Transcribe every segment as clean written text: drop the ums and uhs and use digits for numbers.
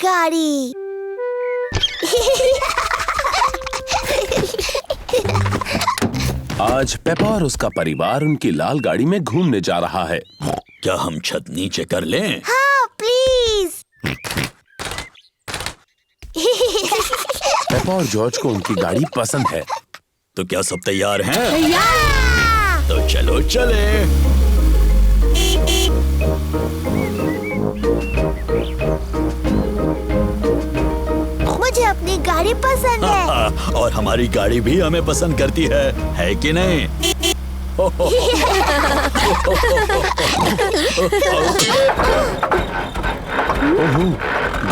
गाड़ी। आज पेपा और उसका परिवार उनकी लाल गाड़ी में घूमने जा रहा है। क्या हम छत नीचे कर लें? हाँ प्लीज। पेपा और जॉर्ज को उनकी गाड़ी पसंद है। तो क्या सब तैयार हैं? तैयार। तो चलो चले। मुझे अपनी गाड़ी पसंद है। और हमारी गाड़ी भी हमें पसंद करती है कि नहीं? ओहो,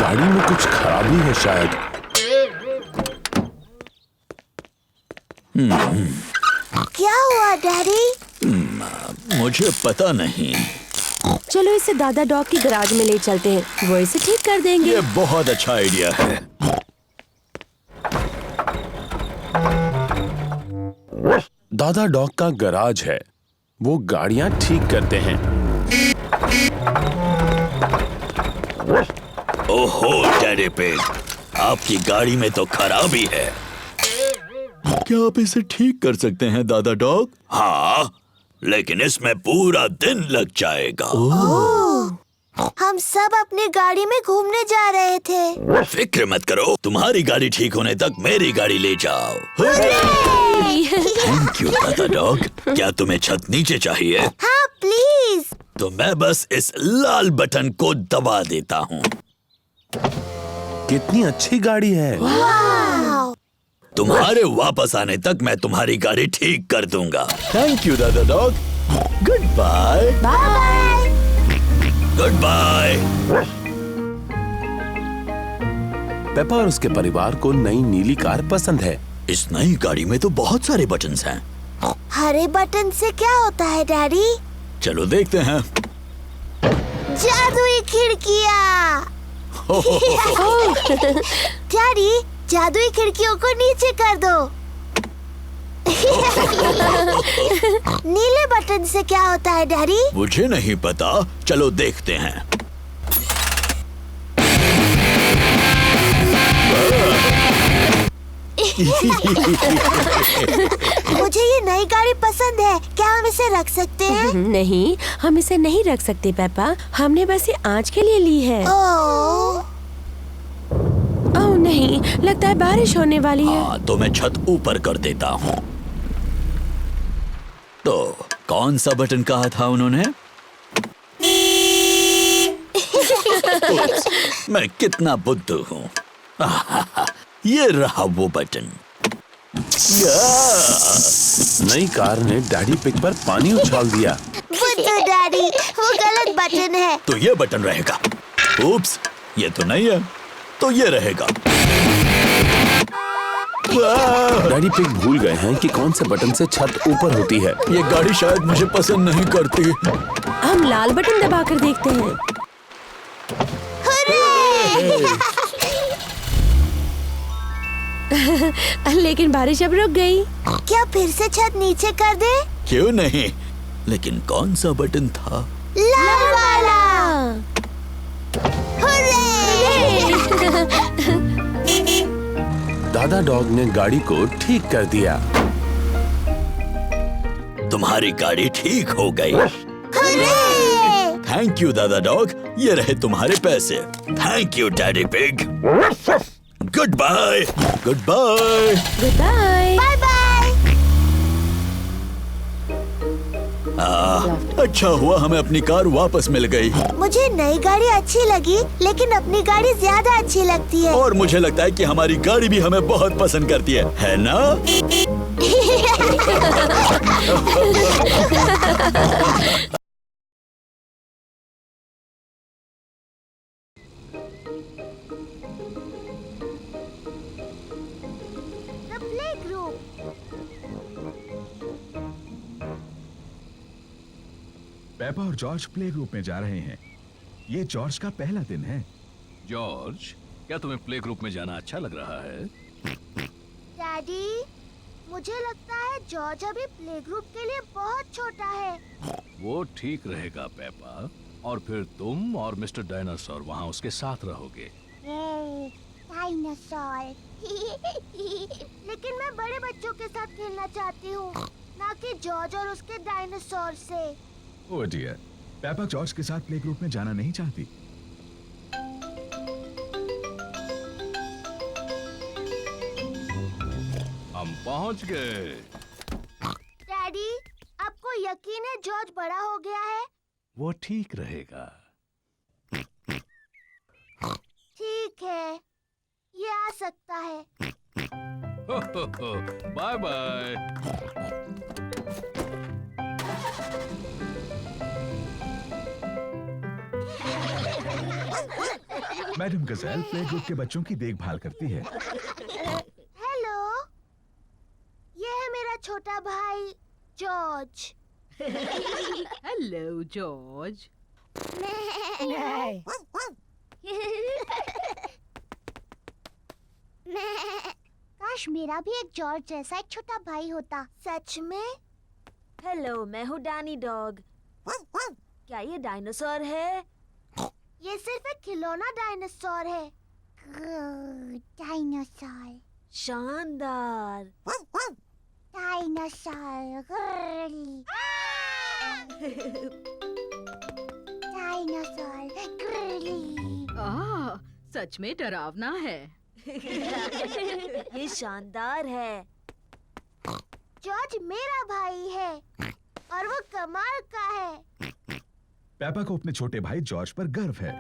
गाड़ी में कुछ खराबी है शायद। क्या हुआ डैडी? मुझे पता नहीं। चलो इसे दादा डॉग की गैराज में ले चलते हैं, वो इसे ठीक कर देंगे। ये बहुत अच्छा आइडिया है। दादा डॉग का गैराज है, वो गाड़ियां ठीक करते हैं। ओहो डैडी पिग, आपकी गाड़ी में तो खराबी है। क्या आप इसे ठीक कर सकते हैं दादा डॉग? हाँ, लेकिन इसमें पूरा दिन लग जाएगा। हम सब अपनी गाड़ी में घूमने जा रहे थे। फिक्र मत करो, तुम्हारी गाड़ी ठीक होने तक मेरी गाड़ी ले जाओ। थैंक यू दादा डॉग। क्या तुम्हें छत नीचे चाहिए? हाँ प्लीज। तो मैं बस इस लाल बटन को दबा देता हूँ। कितनी अच्छी गाड़ी है। वाव। तुम्हारे वापस आने तक मैं तुम्हारी गाड़ी ठीक कर दूंगा। थैंक यू दादा dog. Goodbye. Bye. Goodbye. Peppa और उसके परिवार को नई नीली कार पसंद है। इस नई गाड़ी में तो बहुत सारे बटन्स हैं। हरे बटन से क्या होता है डैडी? चलो देखते हैं। जादुई खिड़कियाँ। डैडी, जादुई खिड़कियों को नीचे कर दो। नीले बटन से क्या होता है डैडी? मुझे नहीं पता, चलो देखते हैं। मुझे ये नई गाड़ी पसंद है, क्या हम इसे रख सकते हैं? नहीं, हम इसे नहीं रख सकते पेपा, हमने बस ये आज के लिए ली है। ओह नहीं, लगता है बारिश होने वाली है। हाँ, तो मैं छत ऊपर कर देता हूँ। तो कौन सा बटन कहा था उन्होंने? मैं कितना बुद्धू हूँ। ये रहा वो बटन। नई कार ने डैडी पिग पर पानी उछाल दिया। बुद्धू डैडी, वो गलत बटन है। तो ये बटन रहेगा। उप्स, ये तो नहीं है, तो ये रहेगा। डैडी पिग भूल गए हैं कि कौन से बटन से छत ऊपर होती है। ये गाड़ी शायद मुझे पसंद नहीं करती। हम लाल बटन दबाकर देखते हैं। लेकिन बारिश अब रुक गई। क्या फिर से छत नीचे कर दे? क्यों नहीं, लेकिन कौन सा बटन था? लाल वाला। दादा डॉग ने गाड़ी को ठीक कर दिया। तुम्हारी गाड़ी ठीक हो गई। थैंक यू दादा डॉग, ये रहे तुम्हारे पैसे। Thank you Daddy pig. Goodbye. Goodbye. Goodbye. Bye bye. अच्छा हुआ हमें अपनी कार वापस मिल गई। मुझे नई गाड़ी अच्छी लगी, लेकिन अपनी गाड़ी ज्यादा अच्छी लगती है। और मुझे लगता है कि हमारी गाड़ी भी हमें बहुत पसंद करती है ना? The playgroup. पेपा और जॉर्ज प्ले ग्रुप में जा रहे हैं। ये जॉर्ज का पहला दिन है। जॉर्ज, क्या तुम्हें प्ले ग्रुप में जाना अच्छा लग रहा है? डैडी, मुझे लगता है जॉर्ज अभी प्ले ग्रुप के लिए बहुत छोटा है। वो ठीक रहेगा पेपा, और फिर तुम और मिस्टर डायनासोर वहाँ उसके साथ रहोगे। डायनासोर। लेकिन मैं बड़े बच्चों के साथ खेलना चाहती हूँ, ना कि जॉर्ज और उसके डायनासोर से। ओह डियर, पेपा जॉर्ज के साथ प्ले ग्रुप में जाना नहीं चाहती। हम पहुंच गए। डैडी, आपको यकीन है जॉर्ज बड़ा हो गया है? वो ठीक रहेगा। ठीक है, ये आ सकता है। Bye bye. Madam Gazelle playgroup के बच्चों की देखभाल करती है। हेलो, ये है मेरा छोटा भाई जॉर्ज। Hello George. काश मेरा भी एक जॉर्ज जैसा एक छोटा भाई होता। सच में? हेलो, मैं हूँ डैनी डॉग। क्या ये डायनासोर है? ये सिर्फ एक खिलौना डायनासोर है। डायनासोर। शानदार। डायनासोर। डायनासोर। सच में डरावना है। ये शानदार है। जॉर्ज मेरा भाई है और वो कमाल का है। पेपा को अपने छोटे भाई जॉर्ज पर गर्व है।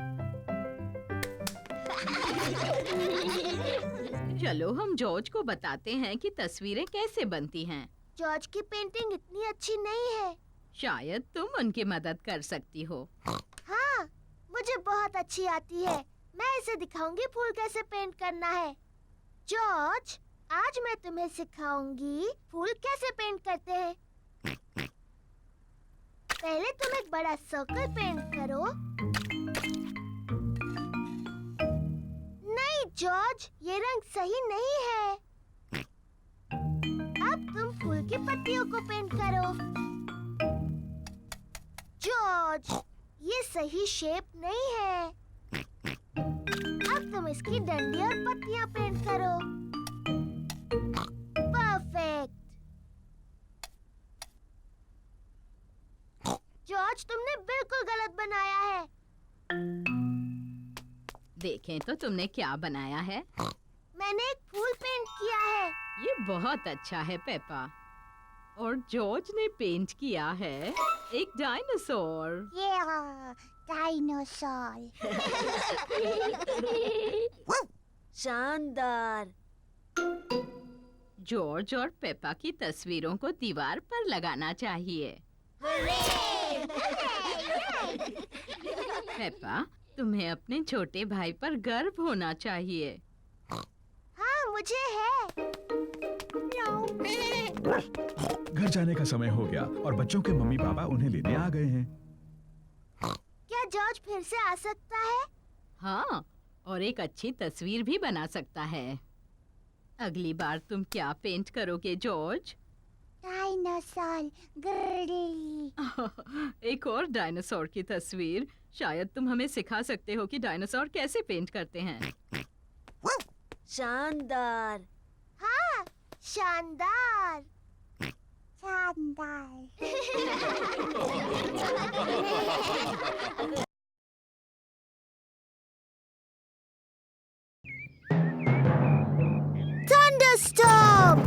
चलो हम जॉर्ज को बताते हैं कि तस्वीरें कैसे बनती हैं। जॉर्ज की पेंटिंग इतनी अच्छी नहीं है। शायद तुम उनकी मदद कर सकती हो। हाँ, मुझे बहुत अच्छी आती है। मैं इसे दिखाऊंगी फूल कैसे पेंट करना है। जॉर्ज, आज मैं तुम्हें सिखाऊंगी फूल कैसे पेंट करते हैं। पहले तुम एक बड़ा सर्कल पेंट करो। नहीं जॉर्ज, ये रंग सही नहीं है। अब तुम फूल की पत्तियों को पेंट करो। जॉर्ज, ये सही शेप नहीं है। अब तुम इसकी डंडी और पत्तियां पेंट करो। परफेक्ट। जॉर्ज, तुमने बिल्कुल गलत बनाया है। देखें तो तुमने क्या बनाया है। मैंने एक फूल पेंट किया है। ये बहुत अच्छा है पेपा। और जॉर्ज ने पेंट किया है एक डायनासोर। ये डायनासोर। शानदार। जॉर्ज और पेपा की तस्वीरों को दीवार पर लगाना चाहिए। पेपा, तुम्हें अपने छोटे भाई पर गर्व होना चाहिए। हाँ, मुझे है। घर जाने का समय हो गया और बच्चों के मम्मी पापा उन्हें लेने आ गए हैं। क्या जॉर्ज फिर से आ सकता है? हाँ, और एक अच्छी तस्वीर भी बना सकता है। अगली बार तुम क्या पेंट करोगे जॉर्ज? डायनासोर। एक और डायनासोर की तस्वीर। शायद तुम हमें सिखा सकते हो कि डायनासोर कैसे पेंट करते हैं। शानदार। हाँ, शानदार। शानदार। Thunderstorm!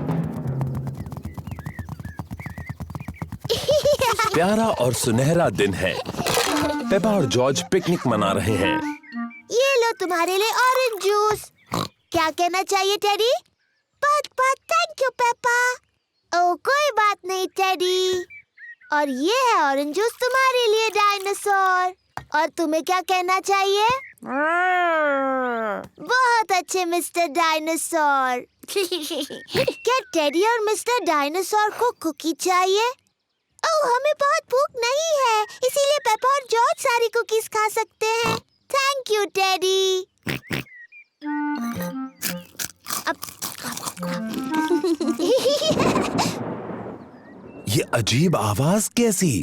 प्यारा और सुनहरा दिन है। पेपा और जॉर्ज पिकनिक मना रहे हैं। ये लो तुम्हारे लिए ऑरेंज जूस। क्या कहना चाहिए टेडी? बहुत बहुत थैंक यू पेपा। ओह, कोई बात नहीं टेडी। और ये है ऑरेंज जूस तुम्हारे लिए डायनासोर। और तुम्हें क्या कहना चाहिए? बहुत अच्छे मिस्टर डायनासोर। क्या टेडी और मिस्टर डायनासोर को कुकी चाहिए? ओह, हमें बहुत भूख नहीं है, इसीलिए पेपा और जॉर्ज सारी कुकीज खा सकते हैं। Thank you teddy. ये अजीब आवाज कैसी?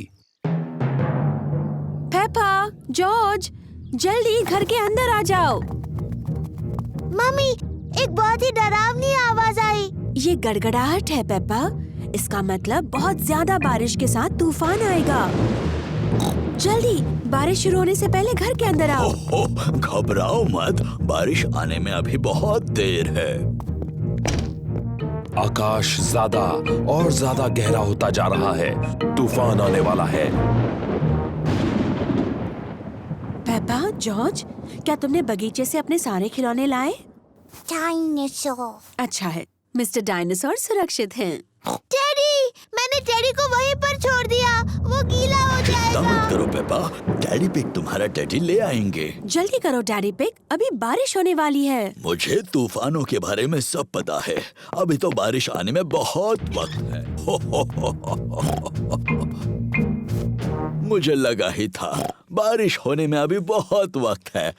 पेपा, जॉर्ज, जल्दी घर के अंदर आ जाओ। मम्मी, एक बहुत ही डरावनी आवाज आई। ये गड़गड़ाहट है पेप्पा। इसका मतलब बहुत ज्यादा बारिश के साथ तूफान आएगा। जल्दी, बारिश शुरू होने से पहले घर के अंदर आओ। ओहो, घबराओ मत, बारिश आने में अभी बहुत देर है। आकाश ज्यादा और ज्यादा गहरा होता जा रहा है। तूफान आने वाला है। पेप्पा, जॉर्ज, क्या तुमने बगीचे से अपने सारे खिलौने लाए? डायनासोर। अच्छा है, मिस्टर डायनासोर सुरक्षित हैं। टेडी, मैंने टेडी को वहीं पर छोड़ दिया। वो गीला हो चिंता मत जाएगा। करो पेपा, डैडी पिग तुम्हारा टेडी ले आएंगे। जल्दी करो डैडी पिग, अभी बारिश होने वाली है। मुझे तूफानों के बारे में सब पता है। अभी तो बारिश आने में बहुत वक्त है। मुझे लगा ही था, बारिश होने में अभी बहुत वक्त है।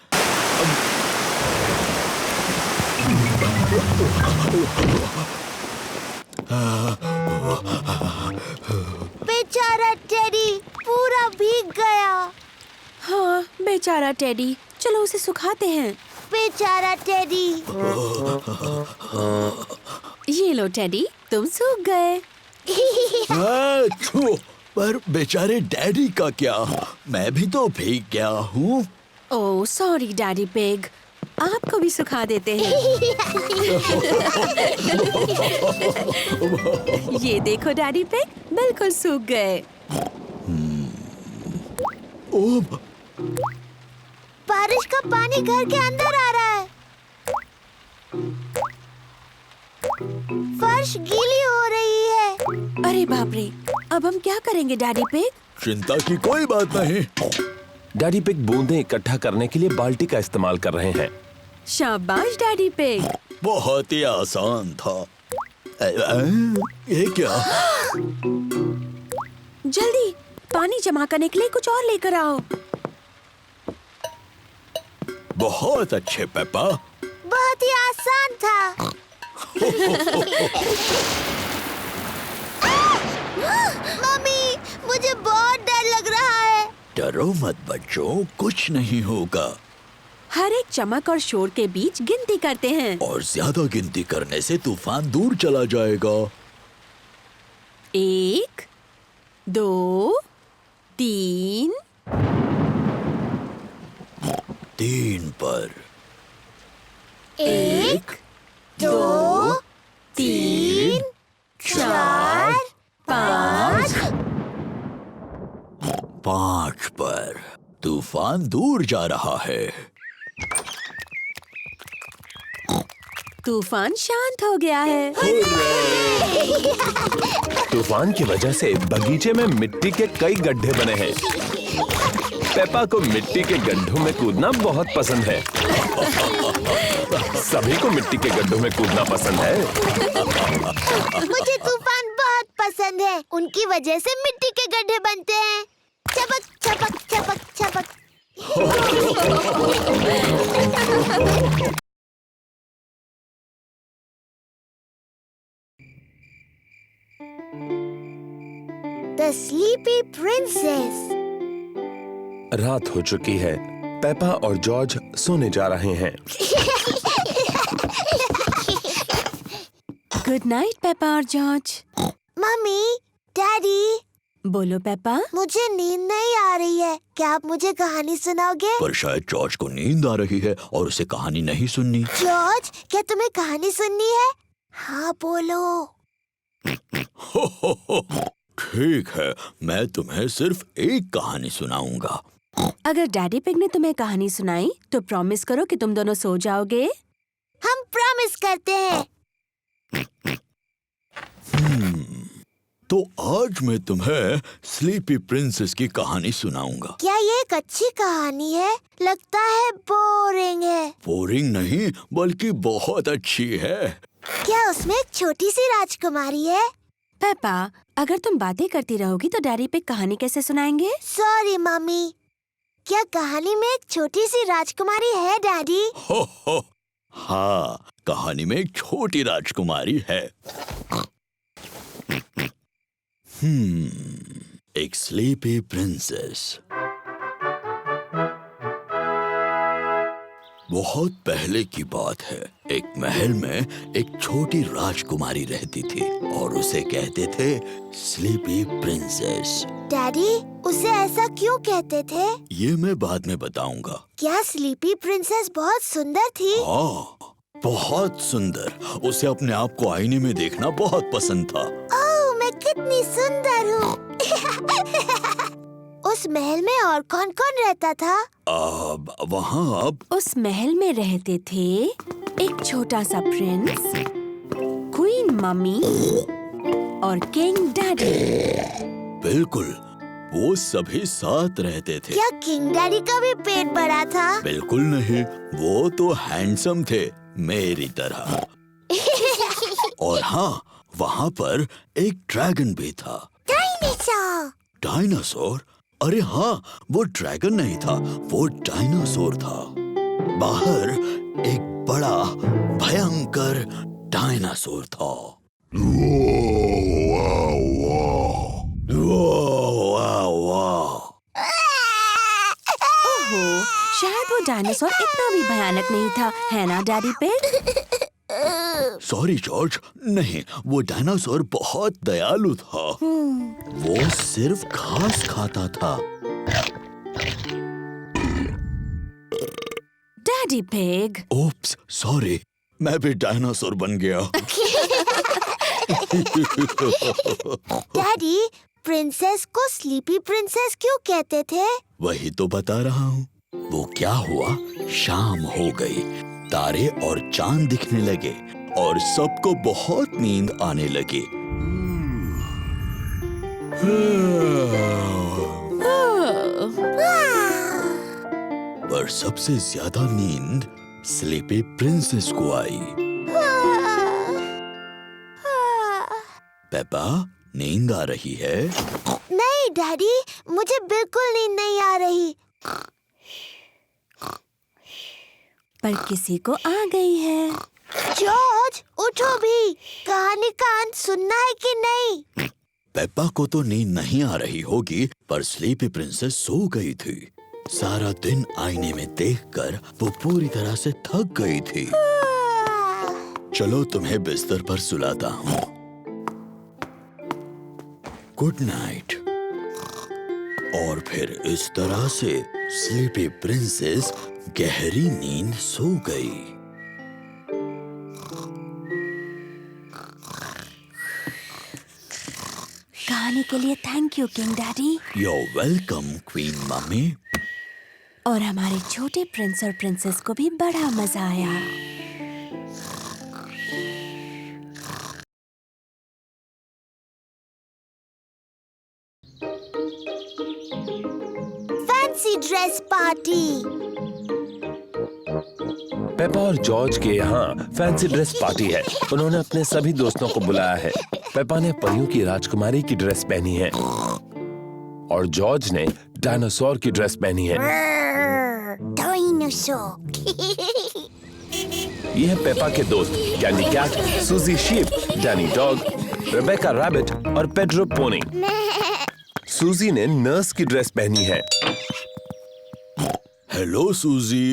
बेचारा टेडी पूरा भीग गया। हाँ, बेचारा टेडी, चलो उसे सुखाते हैं। बेचारा टेडी। ये लो टेडी, तुम सूख गए। छू, पर बेचारे डैडी का क्या? मैं भी तो भीग गया हूँ। ओह सॉरी डैडी पिग, आपको भी सुखा देते हैं। ये देखो डैडी पिग, बिल्कुल सूख गए। ओह, बारिश का पानी घर के अंदर आ रहा है। फर्श गीली हो रही है। अरे बाप रे, अब हम क्या करेंगे डैडी पिग? चिंता की कोई बात नहीं। डैडी पिग बूंदें इकट्ठा करने के लिए बाल्टी का इस्तेमाल कर रहे हैं। शाबाश डैडी पिग। बहुत ही आसान था। ये क्या? जल्दी, पानी जमा करने के लिए कुछ और लेकर आओ। बहुत अच्छे पेपा। बहुत ही आसान था। मम्मी, मुझे बहुत डर लग रहा है। डरो मत बच्चों, कुछ नहीं होगा। हर एक चमक और शोर के बीच गिनती करते हैं। और ज्यादा गिनती करने से तूफान दूर चला जाएगा। 1, 2, 3। 3 पर। 1, 2, 3, 4, 5। 5 पर। तूफान दूर जा रहा है। तूफान शांत हो गया है। तूफान की वजह से बगीचे में मिट्टी के कई गड्ढे बने हैं। पेपा को मिट्टी के गड्ढों में कूदना बहुत पसंद है। सभी को मिट्टी के गड्ढों में कूदना पसंद है। मुझे तूफान बहुत पसंद है। उनकी वजह से मिट्टी के गड्ढे बनते हैं। चपक चपक चपक चपक। The Sleepy Princess। रात हो चुकी है। पेपा और जॉर्ज सोने जा रहे हैं। गुड नाइट पेपा और जॉर्ज। मम्मी, डैडी, बोलो पेपा। मुझे नींद नहीं आ रही है। क्या आप मुझे कहानी सुनाओगे? पर शायद जॉर्ज को नींद आ रही है और उसे कहानी नहीं सुननी। जॉर्ज, क्या तुम्हें कहानी सुननी है? हाँ बोलो। ठीक है, मैं तुम्हें सिर्फ एक कहानी सुनाऊंगा। अगर डैडी पिग ने तुम्हें कहानी सुनाई तो प्रॉमिस करो कि तुम दोनों सो जाओगे। हम प्रॉमिस करते हैं। तो आज मैं तुम्हें स्लीपी प्रिंसेस की कहानी सुनाऊंगा। क्या ये एक अच्छी कहानी है? लगता है बोरिंग है। बोरिंग नहीं, बल्कि बहुत अच्छी है। क्या उसमें एक छोटी सी राजकुमारी है? पेपा, अगर तुम बातें करती रहोगी तो डैडी पिग कहानी कैसे सुनाएंगे? Sorry mummy. क्या कहानी में एक छोटी सी राजकुमारी है डैडी? हो, हाँ, कहानी में एक छोटी राजकुमारी है। एक स्लीपी प्रिंसेस। बहुत पहले की बात है। एक महल में एक छोटी राजकुमारी रहती थी और उसे कहते थे स्लीपी प्रिंसेस। डैडी, उसे ऐसा क्यों कहते थे? ये मैं बाद में बताऊंगा। क्या स्लीपी प्रिंसेस बहुत सुंदर थी? हाँ, बहुत सुंदर। उसे अपने आप को आईने में देखना बहुत पसंद था। ओह, मैं कितनी सुंदर हूँ। उस महल में और कौन-कौन रहता था? वहाँ उस महल में रहते थे एक छोटा सा प्रिंस, क्वीन मम्मी और किंग डैडी। बिल्कुल, वो सभी साथ रहते थे। क्या किंग डैडी का भी पेट बड़ा था? बिल्कुल नहीं, वो तो हैंडसम थे मेरी तरह। और हाँ, वहाँ पर एक ड्रैगन भी था। डायनासोर। डायनासोर? अरे हाँ, वो ड्रैगन नहीं था, वो डायनासोर था। बाहर एक बड़ा भयंकर डायनासोर था। ओहो, शायद वो डायनासोर इतना भी भयानक नहीं था, है ना डैडी पिग? सॉरी जॉर्ज, नहीं, वो डायनासोर बहुत दयालु था। वो सिर्फ घास खाता था। डैडी पिग, ओप्स, सॉरी, मैं भी डायनासोर बन गया। डैडी, प्रिंसेस को स्लीपी प्रिंसेस क्यों कहते थे? वही तो बता रहा हूँ। वो क्या हुआ, शाम हो गई, तारे और चांद दिखने लगे और सबको बहुत नींद आने लगी। पर सबसे ज्यादा नींद स्लीपी प्रिंसेस को आई। पेपा, नींद आ रही है? नहीं डैडी, मुझे बिल्कुल नींद नहीं आ रही। पर किसी को आ गई है। जॉर्ज, उठो भी। कहानी का अंत सुनना है कि नहीं? पेप्पा को तो नींद नहीं आ रही होगी, पर स्लीपी प्रिंसेस सो गई थी। सारा दिन आईने में देखकर वो पूरी तरह से थक गई थी। चलो तुम्हें बिस्तर पर सुलाता हूँ। Good night. और फिर इस तरह से स्लीपी प्रिंसेस गहरी नींद सो गई। कहानी के लिए thank you king daddy. You're welcome, queen mummy. और हमारे छोटे प्रिंस और प्रिंसेस को भी बड़ा मजा आया। Fancy dress party. पेपा और जॉर्ज के यहाँ फैंसी ड्रेस पार्टी है। उन्होंने अपने सभी दोस्तों को बुलाया है। पेपा ने परियों की राजकुमारी की ड्रेस पहनी है और जॉर्ज ने डायनासोर की ड्रेस पहनी है। डायनासोर। ये है पेपा के दोस्त Candy Cat, Suzy Sheep, Danny Dog, Rebecca Rabbit और पेड्रो पोनी। सूजी ने नर्स की ड्रेस पहनी है। Hello Suzy.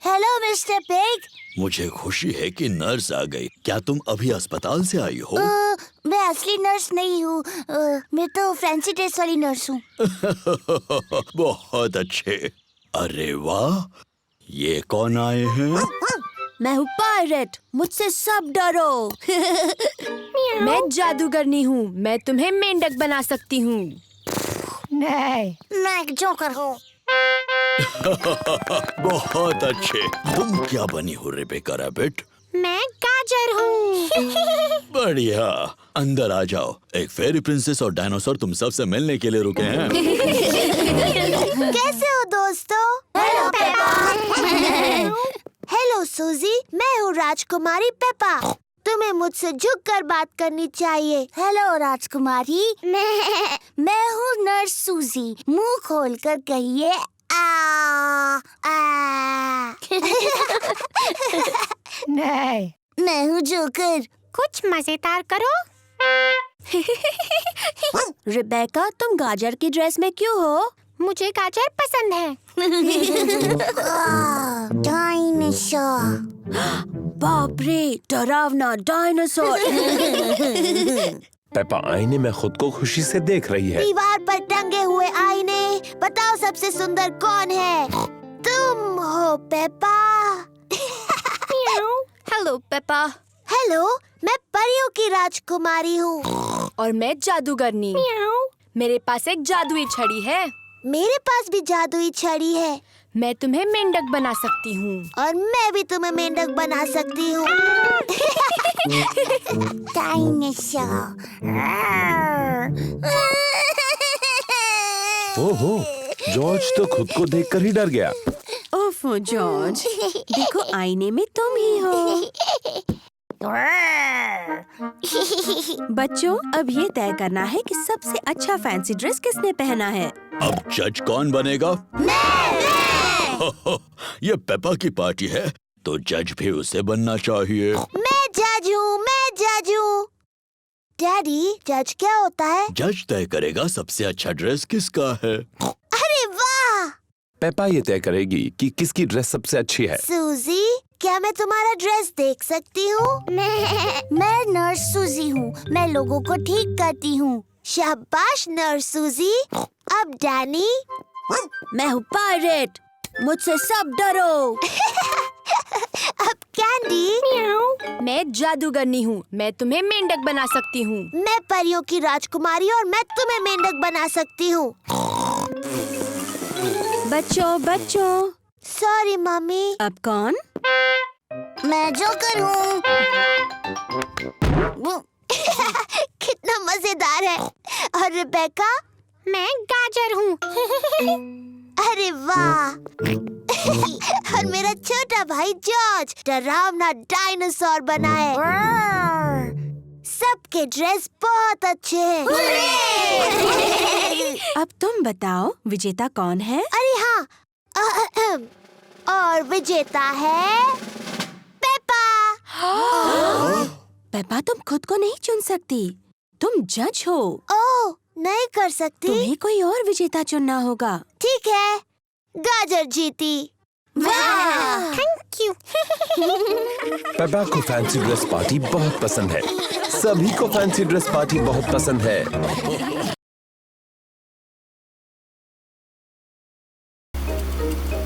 Hello mister Pig. मुझे खुशी है कि नर्स आ गई। क्या तुम अभी अस्पताल से आई हो? मैं असली नर्स नहीं हूँ। मैं तो फैंसी ड्रेस वाली नर्स हूँ। बहुत अच्छे। अरे वाह, ये कौन आए हैं? मैं हूँ पायरेट, मुझसे सब डरो। मैं जादूगरनी हूँ, मैं तुम्हें मेंढक बना सकती हूँ। नहीं, मैं एक जोकर हूँ। बहुत अच्छे। तुम क्या बनी हो रेबेका रैबिट? मैं गाजर हूँ। बढ़िया, अंदर आ जाओ। एक फेरी प्रिंसेस और डायनासोर तुम सबसे मिलने के लिए रुके हैं। कैसे हो दोस्तों? Hello Peppa. हेलो सूजी, मैं हूँ राजकुमारी पेपा। तुम्हें मुझसे झुककर बात करनी चाहिए। हेलो राजकुमारी। मैं हूँ नर्स सूजी। मुंह खोलकर कहिए आ। नहीं, मैं हूँ जोकर। कुछ मजेदार करो। रिबेका, तुम गाजर की ड्रेस में क्यों हो? मुझे गाजर पसंद है। डायनासोर। बाप रे, डरावना डायनासोर। पेपा आईने में खुद को खुशी से देख रही है। दीवार पर टंगे हुए आईने, बताओ सबसे सुंदर कौन है? तुम हो पेपा। Hello Peppa. हेलो, मैं परियों की राजकुमारी हूँ। और मैं जादूगरनी। मेरे पास एक जादुई छड़ी है। मेरे पास भी जादुई छड़ी है। मैं तुम्हें मेंढक बना सकती हूँ। और मैं भी तुम्हें मेंढक बना सकती हूँ। डायनासोर। ओहो, जॉर्ज तो खुद को देखकर ही डर गया। ओफो जॉर्ज, देखो आईने में तुम ही हो। बच्चों, अब ये तय करना है कि सबसे अच्छा फैंसी ड्रेस किसने पहना है। अब जज कौन बनेगा? ये पेपा की पार्टी है, तो जज भी उसे बनना चाहिए। मैं जज हूँ, मैं जज हूँ। डैडी, जज क्या होता है? जज तय करेगा सबसे अच्छा ड्रेस किसका है। अरे वाह! पेपा ये तय करेगी कि किसकी ड्रेस सबसे अच्छी है। सूजी, क्या मैं तुम्हारा ड्रेस देख सकती हूँ? मैं नर्स सूजी हूँ। मैं लोगों को ठीक करती हूँ। शाबाश नर्स सूजी। अब डैनी। मैं हूँ पायरेट, मुझसे सब डरो। अब कैंडी। मैं जादूगरनी हूँ, मैं तुम्हें मेंढक बना सकती हूँ। मैं परियों की राजकुमारी और मैं तुम्हें मेंढक बना सकती हूँ। बच्चों, सॉरी मम्मी। अब कौन? मैं जोकर हूँ। कितना मजेदार है। और रिबेका? मैं गाजर हूँ। अरे वाह! और मेरा छोटा भाई जॉर्ज डरावना डायनासोर बना है। सबके ड्रेस बहुत अच्छे हैं। अब तुम बताओ, विजेता कौन है? अरे हाँ, और विजेता है पेपा। पेपा, तुम खुद को नहीं चुन सकती, तुम जज हो। ओह, नहीं कर सकती? तुम्हें कोई और विजेता चुनना होगा। ठीक है, गाजर जीती। वाह! Thank you. पेपा को फैंसी ड्रेस पार्टी बहुत पसंद है। सभी को फैंसी ड्रेस पार्टी बहुत पसंद है।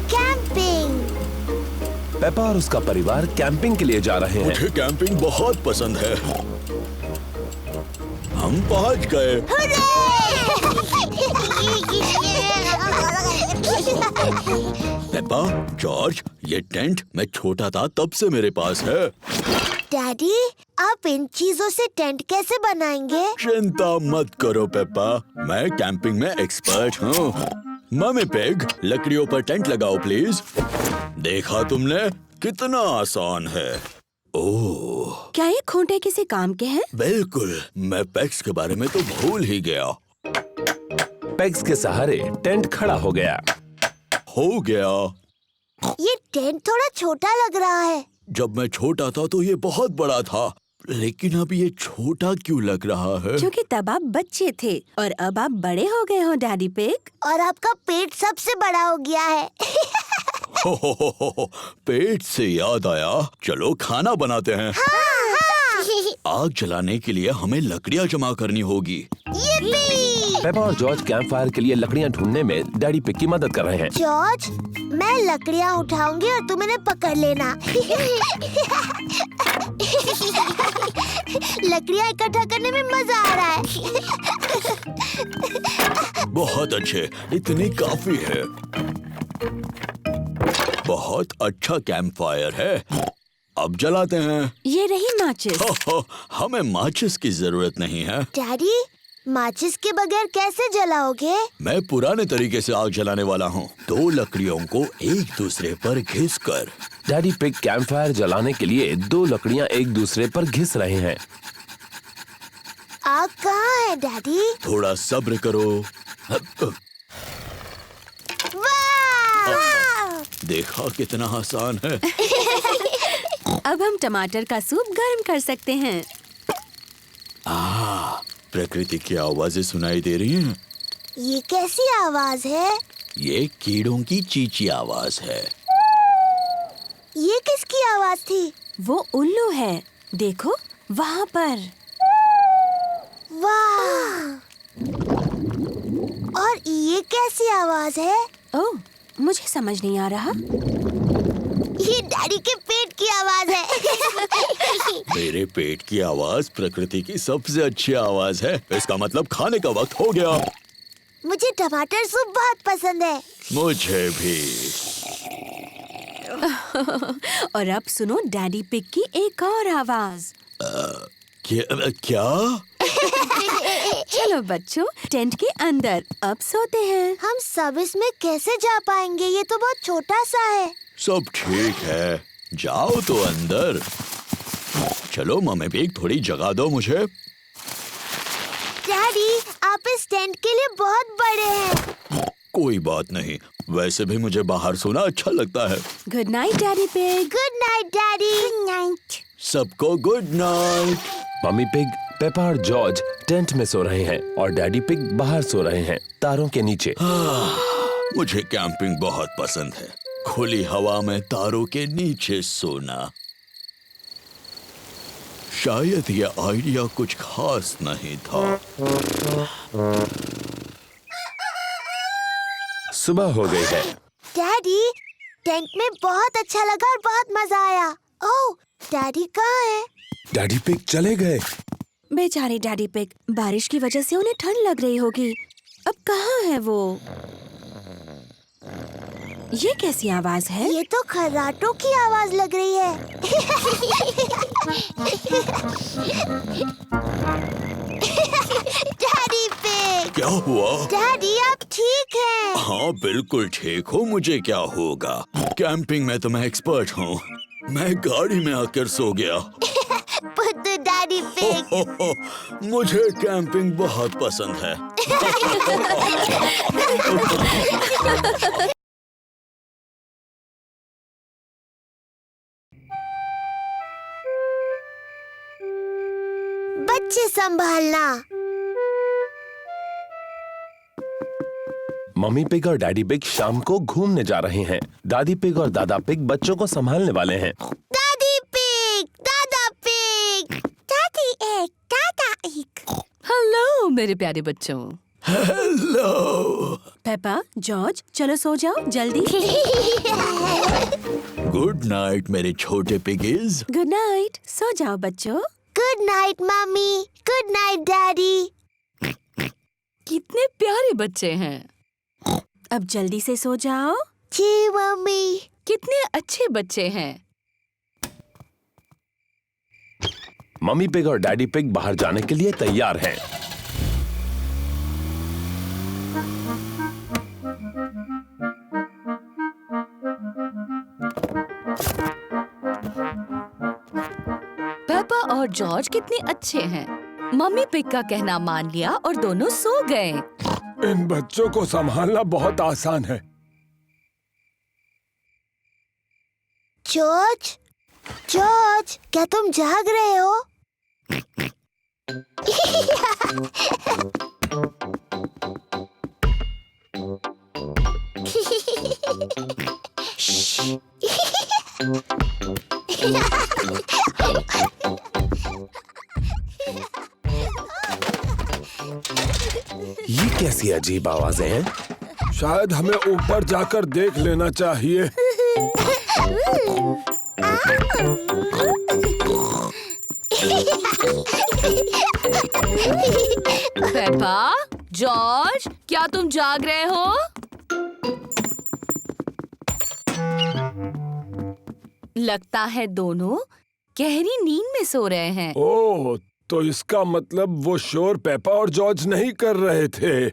कैंपिंग। पेपा और उसका परिवार कैंपिंग के लिए जा रहे हैं। मुझे कैंपिंग बहुत पसंद है। हम पहुंच गए। पेपा, जॉर्ज, ये टेंट मैं छोटा था तब से मेरे पास है। डैडी, आप इन चीजों से टेंट कैसे बनाएंगे? चिंता मत करो पेपा, मैं कैंपिंग में एक्सपर्ट हूँ। मम्मी पिग, लकड़ियों पर टेंट लगाओ प्लीज। देखा तुमने, कितना आसान है। ओह, क्या ये खूंटे किसी काम के हैं? बिल्कुल, मैं पेग्स के बारे में तो भूल ही गया। पेग्स के सहारे टेंट खड़ा हो गया। हो गया। ये टेंट थोड़ा छोटा लग रहा है। जब मैं छोटा था तो ये बहुत बड़ा था, लेकिन अब ये छोटा क्यों लग रहा है? क्योंकि तब आप बच्चे थे और अब आप बड़े हो गए हो डैडी पिग। और आपका पेट सबसे बड़ा हो गया है। हो, पेट से याद आया, चलो खाना बनाते हैं। आग जलाने के लिए हमें लकड़ियाँ जमा करनी होगी। यिप्पी! पेपा और जॉर्ज कैंप फायर के लिए लकड़ियाँ ढूंढने में डैडी पिग की मदद कर रहे हैं। जॉर्ज, मैं लकड़ियाँ उठाऊंगी और तुम इन्हें पकड़ लेना। लकड़ियाँ इकट्ठा करने में मजा आ रहा है। बहुत अच्छे, इतनी काफी है। बहुत अच्छा कैंप फायर है। अब जलाते हैं। ये रही माचिस। हमें माचिस की जरूरत नहीं है। डैडी, माचिस के बगैर कैसे जलाओगे? मैं पुराने तरीके से आग जलाने वाला हूँ। 2 लकड़ियों को एक दूसरे पर घिसकर। डैडी पिग कैंप फायर जलाने के लिए 2 लकड़ियाँ एक दूसरे पर घिस रहे हैं। आग कहाँ है डैडी? थोड़ा सब्र करो। वाह! देखा कितना आसान है। अब हम टमाटर का सूप गर्म कर सकते हैं। प्रकृति की आवाजें सुनाई दे रही हैं। ये कैसी आवाज है? ये कीड़ों की चींची आवाज है। ये किसकी आवाज थी? वो उल्लू है, देखो वहाँ पर। वाह! और ये कैसी आवाज है? ओह, मुझे समझ नहीं आ रहा। ये डैडी के पेट की आवाज है। मेरे पेट की आवाज प्रकृति की सबसे अच्छी आवाज है। इसका मतलब खाने का वक्त हो गया। मुझे टमाटर सूप बहुत पसंद है। मुझे भी। और अब सुनो डैडी पिग की एक और आवाज। क्या? चलो बच्चों, टेंट के अंदर अब सोते हैं। हम सब इसमें कैसे जा पाएंगे? ये तो बहुत छोटा सा है। सब ठीक है, जाओ तो अंदर। चलो मम्मी पिग, थोड़ी जगह दो मुझे। डैडी, आप इस टेंट के लिए बहुत बड़े हैं। कोई बात नहीं, वैसे भी मुझे बाहर सोना अच्छा लगता है। Good night daddy pig. Good night daddy. Good night. सबको good night. Mummy pig, Peppa और जॉर्ज टेंट में सो रहे हैं और डैडी पिग बाहर सो रहे हैं, तारों के नीचे। मुझे कैंपिंग बहुत पसंद है, खुली हवा में तारों के नीचे सोना। शायद ये आइडिया कुछ खास नहीं था। सुबह हो गई है। डैडी, टेंट में बहुत अच्छा लगा और बहुत मजा आया। ओह, डैडी कहाँ है? डैडी पिग चले गए। बेचारे डैडी पिग, बारिश की वजह से उन्हें ठंड लग रही होगी। अब कहाँ है वो? ये कैसी आवाज है? ये तो खर्राटों की आवाज लग रही है। Daddy pig. क्या हुआ? डैडी, आप ठीक हैं? हाँ बिल्कुल ठीक हूँ, मुझे क्या होगा? कैंपिंग में तो मैं एक्सपर्ट हूँ। मैं गाड़ी में आकर सो गया। बुद्धू डैडी पिग। मुझे कैंपिंग बहुत पसंद है। बच्चे संभालना। मम्मी पिग और डैडी पिग शाम को घूमने जा रहे हैं। दादी पिग और दादा पिग बच्चों को संभालने वाले हैं। दादी पिग, दादा पिग, दादी एक, दादा एक। हेलो मेरे प्यारे बच्चों। हेलो। पेपा, जॉर्ज, चलो सो जाओ जल्दी। गुड नाइट मेरे छोटे पिगीज। गुड नाइट, सो जाओ बच्चों। Good night mummy. Good night daddy. कितने प्यारे बच्चे हैं। अब जल्दी से सो जाओ। जी मम्मी। कितने अच्छे बच्चे हैं। मम्मी पिग और डैडी पिग बाहर जाने के लिए तैयार हैं। पेपा और जॉर्ज कितने अच्छे हैं। मम्मी पिग का कहना मान लिया और दोनों सो गए। इन बच्चों को संभालना बहुत आसान है। जॉर्ज, जॉर्ज, क्या तुम जाग रहे हो? ये कैसी अजीब आवाजें हैं? शायद हमें ऊपर जाकर देख लेना चाहिए। पेपा, जॉर्ज, क्या तुम जाग रहे हो? लगता है दोनों गहरी नींद में सो रहे हैं। ओह, तो इसका मतलब वो शोर पेपा और जॉर्ज नहीं कर रहे थे।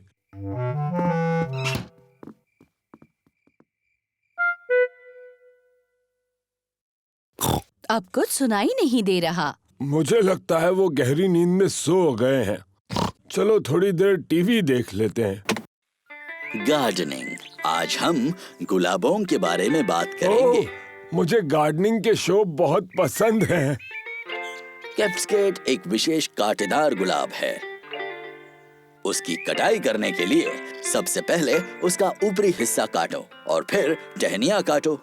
अब कुछ सुनाई नहीं दे रहा। मुझे लगता है वो गहरी नींद में सो गए हैं। चलो थोड़ी देर टीवी देख लेते हैं। गार्डनिंग। आज हम गुलाबों के बारे में बात करेंगे। ओह, मुझे गार्डनिंग के शो बहुत पसंद हैं। कैप्सकेट एक विशेष कांटेदार गुलाब है। उसकी कटाई करने के लिए सबसे पहले उसका ऊपरी हिस्सा काटो और फिर टहनियाँ काटो।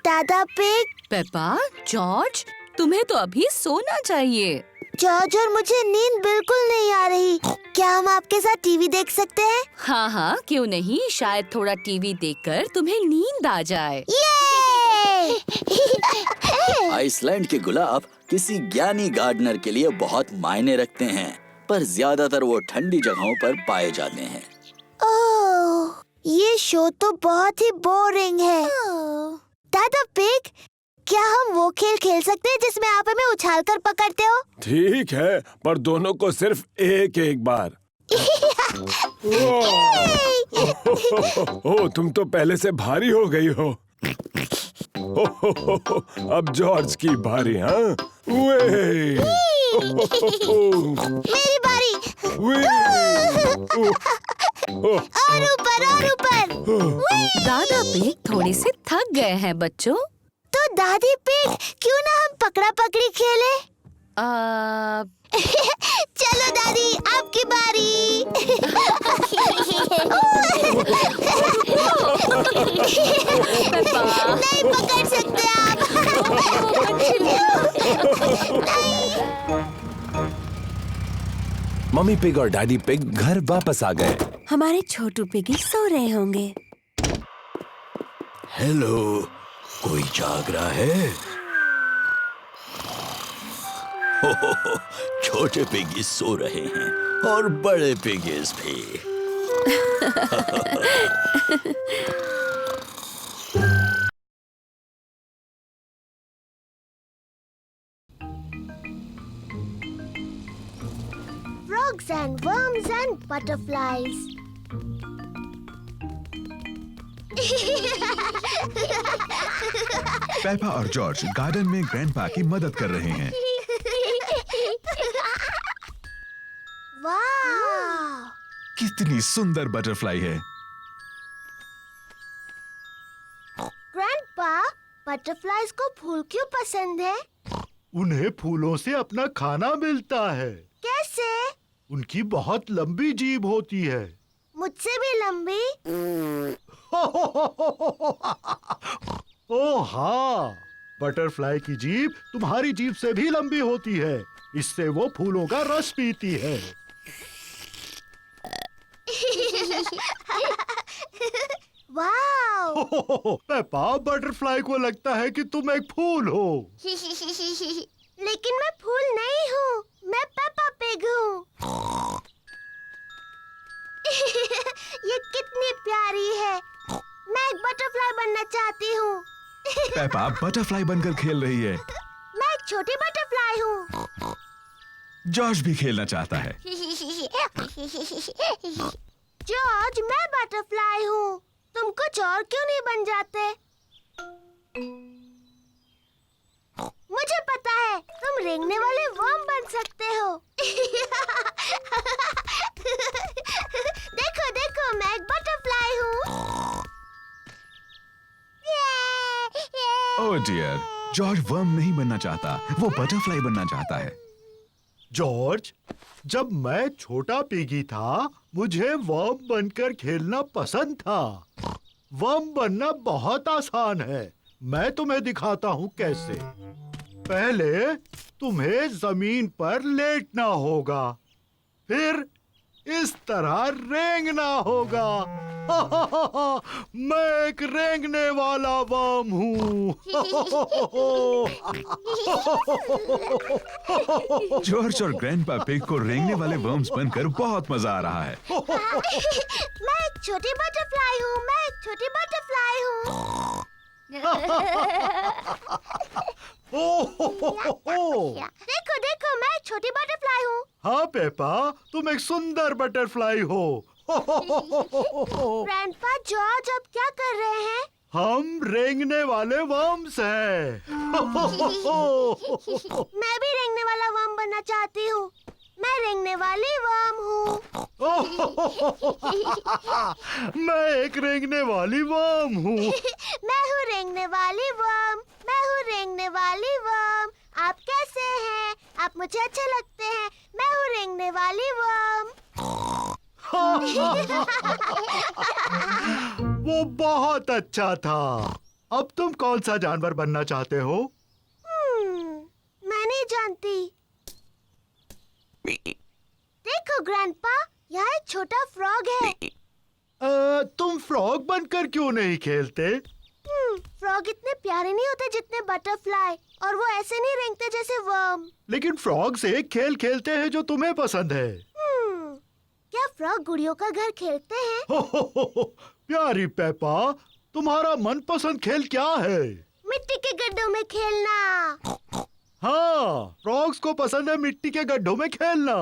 दादा पिग, पेपा, जॉर्ज, तुम्हें तो अभी सोना चाहिए। जॉर्ज और मुझे नींद बिल्कुल नहीं आ रही। क्या हम आपके साथ टीवी देख सकते हैं? हाँ हाँ, क्यों नहीं, शायद थोड़ा टीवी देखकर तुम्हें नींद आ जाए। ये! आइसलैंड के गुलाब किसी ज्ञानी गार्डनर के लिए बहुत मायने रखते हैं, पर ज्यादातर वो ठंडी जगहों पर पाए जाते हैं। ओह, ये शो तो बहुत ही बोरिंग है। दादा पिग, क्या हम वो खेल खेल सकते हैं जिसमें आप हमें उछाल कर पकड़ते हो? ठीक है, पर दोनों को सिर्फ एक एक बार। ओ, तुम तो पहले से भारी हो गई हो। अब जॉर्ज की बारी। हाँ, मेरी बारी। और ऊपर और ऊपर। दादा पिग थोड़े से थक गए हैं बच्चों। तो दादी पिग, क्यों ना हम पकड़ा पकड़ी खेले? चलो दादी, आपकी बारी। नहीं पकड़ सकते आप। मम्मी पिग और डैडी पिग घर वापस आ गए। हमारे छोटू पिगी सो रहे होंगे। हेलो, कोई जाग रहा है? हो, छोटे पिगीज सो रहे हैं और बड़े पिगीज भी। Frogs and worms and butterflies. Peppa और जॉर्ज गार्डन में ग्रैंडपा की मदद कर रहे हैं। वाह! कितनी सुंदर बटरफ्लाई है। ग्रैंडपा, बटरफ्लाइज को फूल क्यों पसंद है? उन्हें फूलों से अपना खाना मिलता है। कैसे? उनकी बहुत लंबी जीभ होती है। मुझसे भी लंबी? ओह हाँ, बटरफ्लाई की जीभ तुम्हारी जीभ से भी लंबी होती है। इससे वो फूलों का रस पीती है। वाह! पेपा, बटरफ्लाई को लगता है कि तुम एक फूल हो। लेकिन मैं फूल नहीं हूँ, मैं पेपा पिग हूँ। ये कितनी प्यारी है। मैं एक बटरफ्लाई बनना चाहती हूँ। पेपा बटरफ्लाई बनकर खेल रही है। मैं एक छोटी बटरफ्लाई हूँ। जॉर्ज भी खेलना चाहता है। जॉर्ज, मैं बटरफ्लाई हूँ। तुम कुछ और क्यों नहीं बन जाते? मुझे पता है, तुम रेंगने वाले वर्म बन सकते हो। देखो देखो, मैं एक बटरफ्लाई हूँ। ओह डियर, जॉर्ज वर्म नहीं बनना चाहता, वो बटरफ्लाई बनना चाहता है। जॉर्ज, जब मैं छोटा पिगी था, मुझे वर्म बनकर खेलना पसंद था। वर्म बनना बहुत आसान है। मैं तुम्हें दिखाता हूँ कैसे। पहले तुम्हें जमीन पर लेटना होगा, फिर इस तरह रेंगना होगा। मैं एक रेंगने वाला वर्म हूँ। जॉर्ज और ग्रैंडपा पिग को रेंगने वाले वर्म्स बनकर बहुत मजा आ रहा है। मैं एक छोटी बटरफ्लाई हूँ। मैं एक छोटी बटरफ्लाई हूँ। देखो देखो, मैं एक छोटी बटरफ्लाई हूँ। हाँ पेपा, तुम एक सुंदर बटरफ्लाई हो। ग्रैंडपा, जॉर्ज अब क्या कर रहे हैं? हम रेंगने वाले वर्म्स हैं। मैं भी रेंगने वाला वर्म बनना चाहती हूँ। मैं रेंगने वाली वर्म हूँ। मैं एक रेंगने वाली वर्म हूँ। मैं हूँ रेंगने वाली वर्म। मैं हूँ रेंगने वाली वर्म। आप कैसे हैं? आप मुझे अच्छे लगते हैं। मैं हूँ रेंगने वाली वर्म। वो बहुत अच्छा था। अब तुम कौन सा जानवर बनना चाहते हो? मैं नहीं जानती। देखो ग्रैंडपा, यहाँ एक छोटा फ्रॉग है। तुम फ्रॉग बनकर क्यों नहीं खेलते? फ्रॉग इतने प्यारे नहीं होते जितने बटरफ्लाई, और वो ऐसे नहीं रेंगते जैसे वर्म। लेकिन फ्रॉग से खेल खेलते हैं जो तुम्हें पसंद है। क्या फ्रॉग गुड़ियों का घर खेलते हैं? हो, प्यारी पेपा, तुम्हारा मनपसंद खेल क्या है? मिट्टी के गड्ढों में खेलना। हाँ, फ्रॉग्स को पसंद है मिट्टी के गड्ढों में खेलना।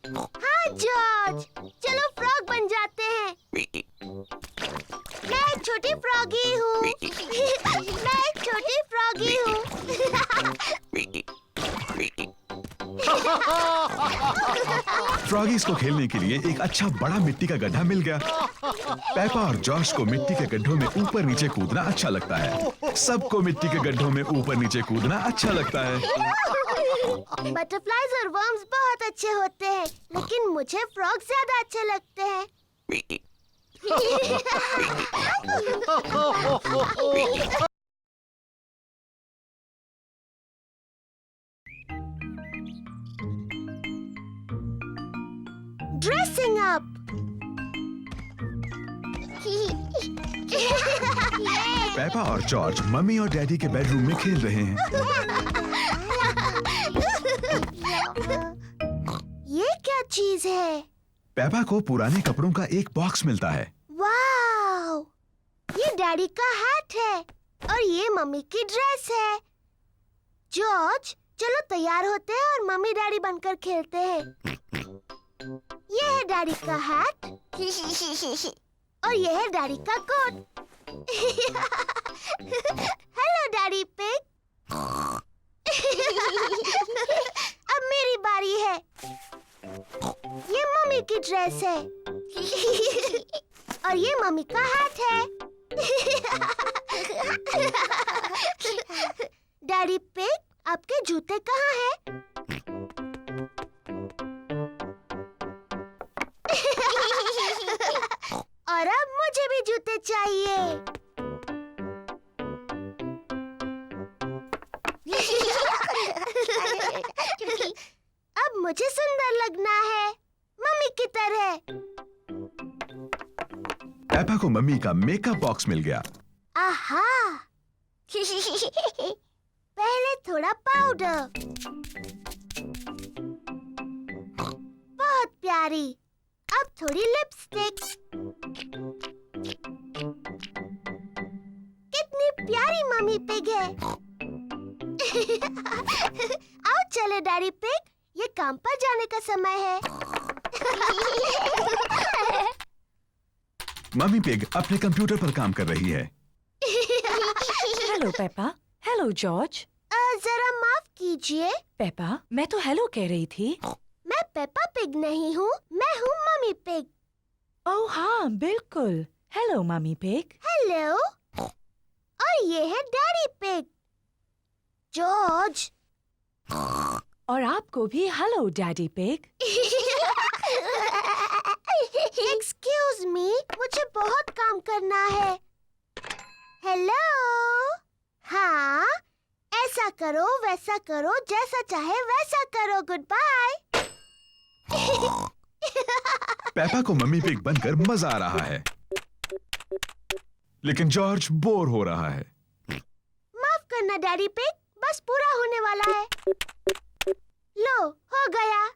हाँ जॉर्ज, चलो फ्रॉग बन जाते हैं। मैं एक छोटी फ्रॉगी हूँ। मैं एक छोटी फ्रॉगी हूँ। फ्रॉगीज को खेलने के लिए एक अच्छा बड़ा मिट्टी का गड्ढा मिल गया। पेपा और जॉर्ज को मिट्टी के गड्ढों में ऊपर नीचे कूदना अच्छा लगता है। सबको मिट्टी के गड्ढों में ऊपर नीचे कूदना अच्छा लगता है। बटरफ्लाइज और वर्म्स बहुत अच्छे होते हैं, लेकिन मुझे फ्रॉग ज्यादा अच्छे लगते हैं। Dressing up. पेपा और जॉर्ज मम्मी और डैडी के बेडरूम में खेल रहे हैं। ये क्या चीज है? पेपा को पुराने कपड़ों का एक बॉक्स मिलता है। वाओ! ये डैडी का हैट है और ये मम्मी की ड्रेस है। जॉर्ज, चलो तैयार होते हैं और मम्मी डैडी बनकर खेलते हैं। ये है डैडी का हैट और ये है डैडी का कोट। Hello daddy pig. अब मेरी बारी है। ये मम्मी की ड्रेस है और ये मम्मी का हैट है। डैडी पिग, आपके जूते कहाँ हैं? और अब मुझे भी जूते चाहिए। अब मुझे सुंदर लगना है, मम्मी की तरह। पेपा को मम्मी का मेकअप बॉक्स मिल गया। आहा! पहले थोड़ा पाउडर। बहुत प्यारी। अब थोड़ी लिपस्टिक। कितनी प्यारी मम्मी पिग है। आओ चले डैडी पिग, ये काम पर जाने का समय है। मम्मी पिग अपने कंप्यूटर पर काम कर रही है। Hello Peppa. Hello George. जरा माफ कीजिए। पेपा, मैं तो हेलो कह रही थी। मैं पेपा पिग नहीं हूँ, मैं हूँ मम्मी पिग। ओह हाँ, बिल्कुल। Hello mummy pig. हेलो। और ये है डैडी पिग। जॉर्ज। और आपको भी hello daddy pig. Excuse me, मुझे बहुत काम करना है। हेलो। हाँ, ऐसा करो वैसा करो, जैसा चाहे वैसा करो। Goodbye. पेपा को मम्मी पिग बनकर मजा आ रहा है, लेकिन जॉर्ज बोर हो रहा है। माफ करना डैडी पिग, बस पूरा होने वाला है। लो, हो गया।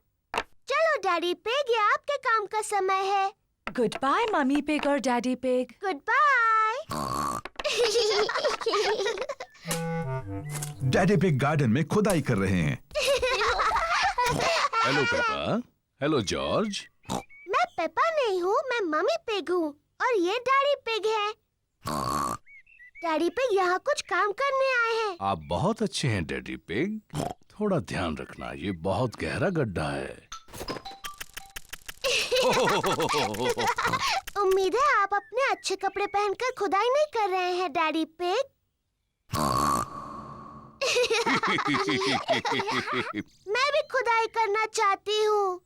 चलो डैडी पिग, ये आपके काम का समय है। गुड बाय मम्मी पिग और Daddy pig. Goodbye. Daddy Pig garden में खुदाई कर रहे हैं। Hello Peppa. Hello George. मैं पेपा नहीं हूँ, मैं मम्मी पिग हूँ और ये डैडी पिग है। डैडी पिग यहाँ कुछ काम करने आए हैं। आप बहुत अच्छे हैं डैडी पिग। थोड़ा ध्यान रखना, ये बहुत गहरा गड्ढा है। उम्मीद है आप अपने अच्छे कपड़े पहनकर खुदाई नहीं कर रहे हैं डैडी पिग। मैं भी खुदाई करना चाहती हूँ।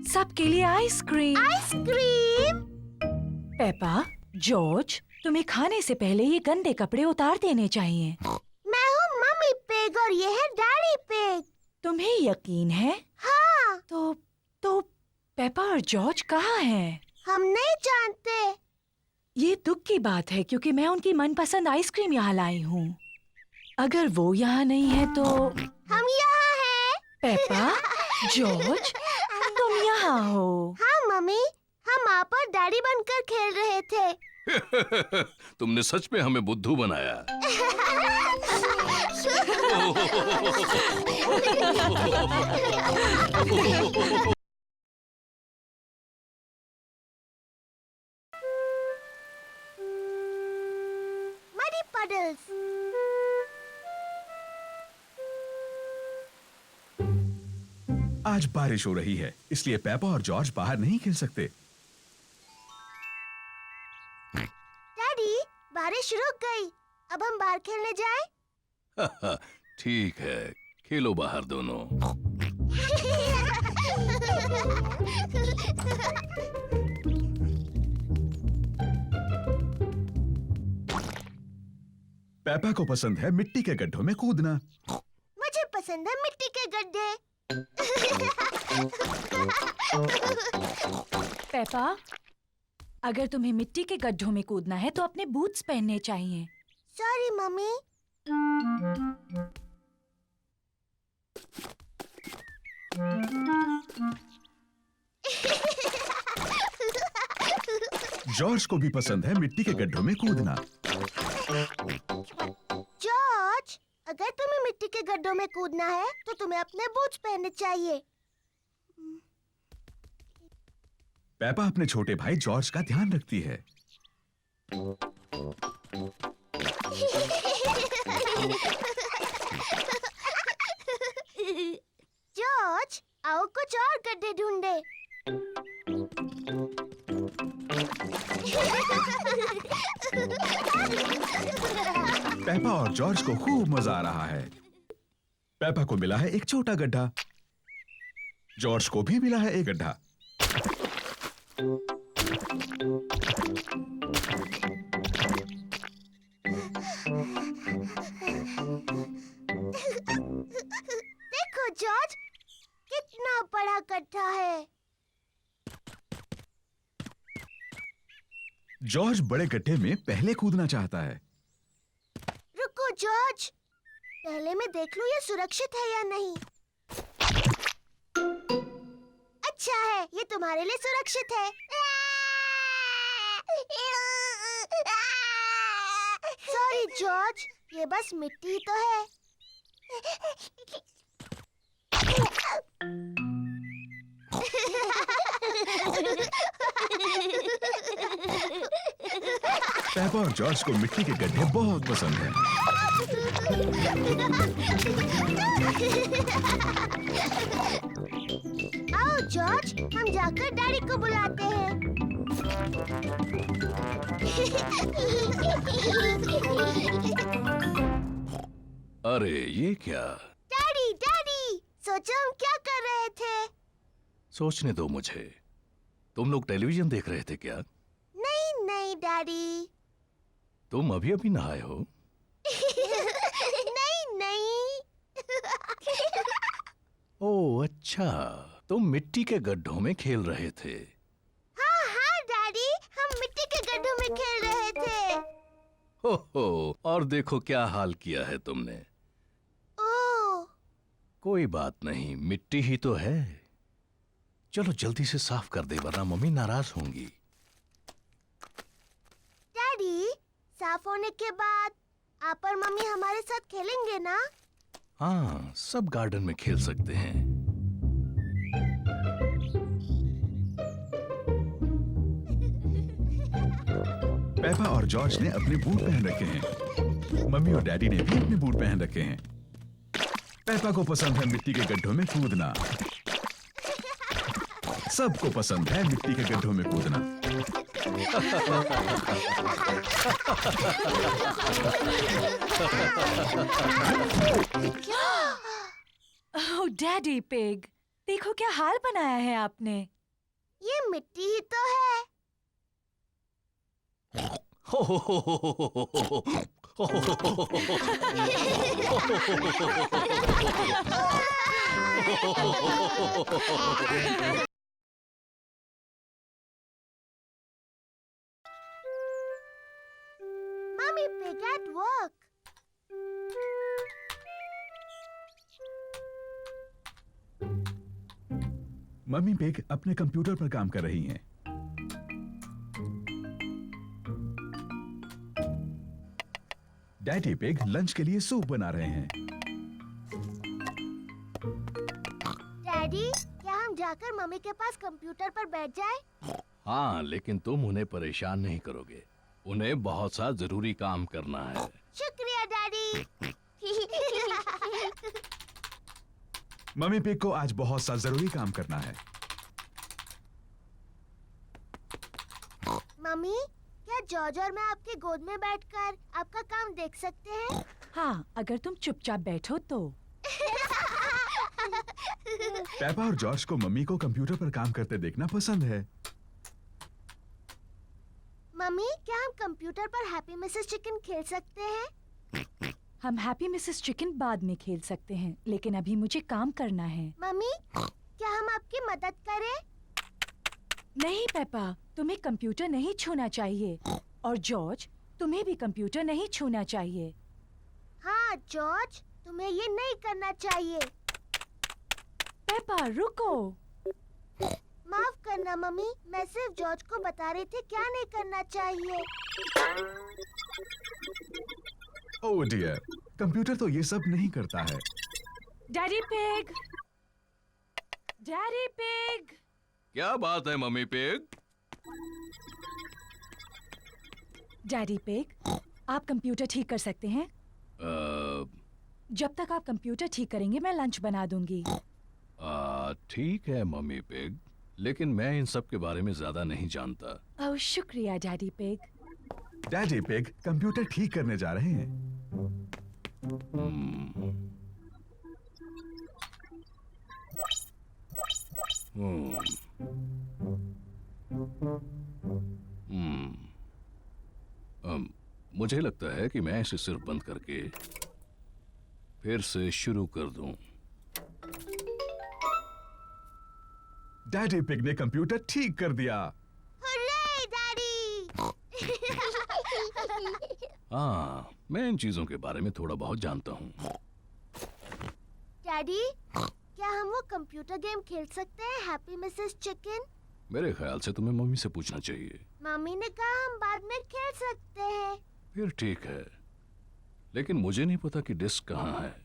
सबके लिए आइसक्रीम। आइसक्रीम। पेपा, जॉर्ज, तुम्हें खाने से पहले ये गंदे कपड़े उतार देने चाहिए। मैं हूँ मम्मी पिग और ये है डैडी पिग। तुम्हें यकीन है? हाँ। तो पेपा और जॉर्ज कहाँ हैं? हम नहीं जानते। ये दुख की बात है क्योंकि मैं उनकी मनपसंद आइसक्रीम यहाँ लाई हूँ। अगर वो यहाँ नहीं है तो हम यहाँ हैं। पेपा, जॉर्ज, तुम यहाँ हो। हाँ मम्मी, हम आप और डैडी बनकर खेल रहे थे। तुमने सच में हमें बुद्धू बनाया। Muddy puddles. आज बारिश हो रही है, इसलिए पेपा और जॉर्ज बाहर नहीं खेल सकते। डैडी, बारिश रुक गई। अब हम बाहर खेलने जाएं? ठीक है, खेलो बाहर दोनों। पेपा को पसंद है मिट्टी के गड्ढों में कूदना। मुझे पसंद है मिट्टी के गड्ढे। पेपा, अगर तुम्हें मिट्टी के गड्ढों में कूदना है तो अपने बूट्स पहनने चाहिए। Sorry mummy. जॉर्ज को भी पसंद है मिट्टी के गड्ढों में कूदना। जॉर्ज, अगर तुम्हें मिट्टी के गड्ढों में कूदना है तो तुम्हें अपने बूट्स पहनने चाहिए। पेपा अपने छोटे भाई जॉर्ज का ध्यान रखती है। जॉर्ज, आओ कुछ और गड्ढे ढूंढे। पेपा और जॉर्ज को खूब मजा आ रहा है। पेपा को मिला है एक छोटा गड्ढा, जॉर्ज को भी मिला है एक गड्ढा। देखो जॉर्ज, कितना बड़ा गड्ढा है। जॉर्ज बड़े गड्ढे में पहले कूदना चाहता है। रुको जॉर्ज, पहले मैं देख लूं ये सुरक्षित है या नहीं। अच्छा है, ये तुम्हारे लिए सुरक्षित है। सॉरी जॉर्ज, ये बस मिट्टी ही तो है। पेपा और जॉर्ज को मिट्टी के गड्ढे बहुत पसंद हैं। आओ जॉर्ज, हम जाकर डैडी को बुलाते हैं। अरे ये क्या? डैडी, डैडी, सोचो हम क्या कर रहे थे। सोचने दो मुझे। तुम लोग टेलीविजन देख रहे थे क्या? नहीं नहीं डैडी। तुम अभी अभी नहाए हो? नहीं नहीं। ओह अच्छा, तुम मिट्टी के गड्ढों में खेल रहे थे। हाँ हाँ डैडी, हम मिट्टी के गड्ढों में खेल रहे थे। हो, और देखो क्या हाल किया है तुमने। ओह, कोई बात नहीं, मिट्टी ही तो है। चलो जल्दी से साफ कर दे वरना मम्मी नाराज होंगी। डैडी, साफ होने के बाद आप और मम्मी हमारे साथ खेलेंगे ना? हाँ, सब गार्डन में खेल सकते हैं। पेपा और जॉर्ज ने अपने बूट पहन रखे हैं। मम्मी और डैडी ने भी अपने बूट पहन रखे हैं। पेपा को पसंद है मिट्टी के गड्ढों में कूदना। सबको पसंद है मिट्टी के गड्ढों में कूदना। ओह डैडी पिग, देखो क्या हाल बनाया है आपने। ये मिट्टी ही तो है। Mommy Pig at work. Mummy pig अपने कंप्यूटर पर काम कर रही हैं। डैडी पिग लंच के लिए सूप बना रहे हैं। डैडी, क्या हम जाकर मम्मी के पास कंप्यूटर पर बैठ जाएं? हाँ, लेकिन तुम उन्हें परेशान नहीं करोगे। उन्हें बहुत सा जरूरी काम करना है। शुक्रिया डैडी। मम्मी पिग को आज बहुत सा जरूरी काम करना है। मम्मी, क्या जॉर्ज और मैं आपकी गोद में बैठकर आपका काम देख सकते हैं? हाँ, अगर तुम चुपचाप बैठो तो। पेपा और जॉर्ज को मम्मी को कंप्यूटर पर काम करते देखना पसंद है। मम्मी, क्या हम कंप्यूटर पर हैप्पी मिसेस चिकन खेल सकते हैं? हम हैप्पी मिसेस चिकन बाद में खेल सकते हैं, लेकिन अभी मुझे काम करना है। मम्मी, क्या हम आपकी मदद करें? नहीं पेपा, तुम्हें कंप्यूटर नहीं छूना चाहिए। और जॉर्ज, तुम्हें भी कंप्यूटर नहीं छूना चाहिए। हाँ जॉर्ज, तुम्हें ये नहीं करना चाहिए। पेपा रुको। माफ करना मम्मी, मैं सिर्फ जॉर्ज को बता रही थी क्या नहीं करना चाहिए। ओह डियर, कंप्यूटर तो ये सब नहीं करता है। Daddy pig, daddy pig. क्या बात है मम्मी पिग? डैडी पिग, आप कंप्यूटर ठीक कर सकते हैं? जब तक आप कंप्यूटर ठीक करेंगे मैं लंच बना दूंगी। ठीक है मम्मी पिग, लेकिन मैं इन सब के बारे में ज्यादा नहीं जानता। ओह शुक्रिया daddy pig. Daddy pig computer ठीक करने जा रहे हैं। मुझे लगता है कि मैं इसे सिर्फ बंद करके फिर से शुरू कर दूं। डैडी पिग ने कंप्यूटर ठीक कर दिया। Hurray daddy. हाँ, मैं इन चीजों के बारे में थोड़ा बहुत जानता हूँ। डैडी, क्या हम वो कंप्यूटर गेम खेल सकते हैं, हैप्पी मिसेस चिकन? मेरे ख्याल से तुम्हें मम्मी से पूछना चाहिए। मम्मी ने कहा हम बाद में खेल सकते हैं। फिर ठीक है, लेकिन मुझे नहीं पता कि डिस्क कहाँ है।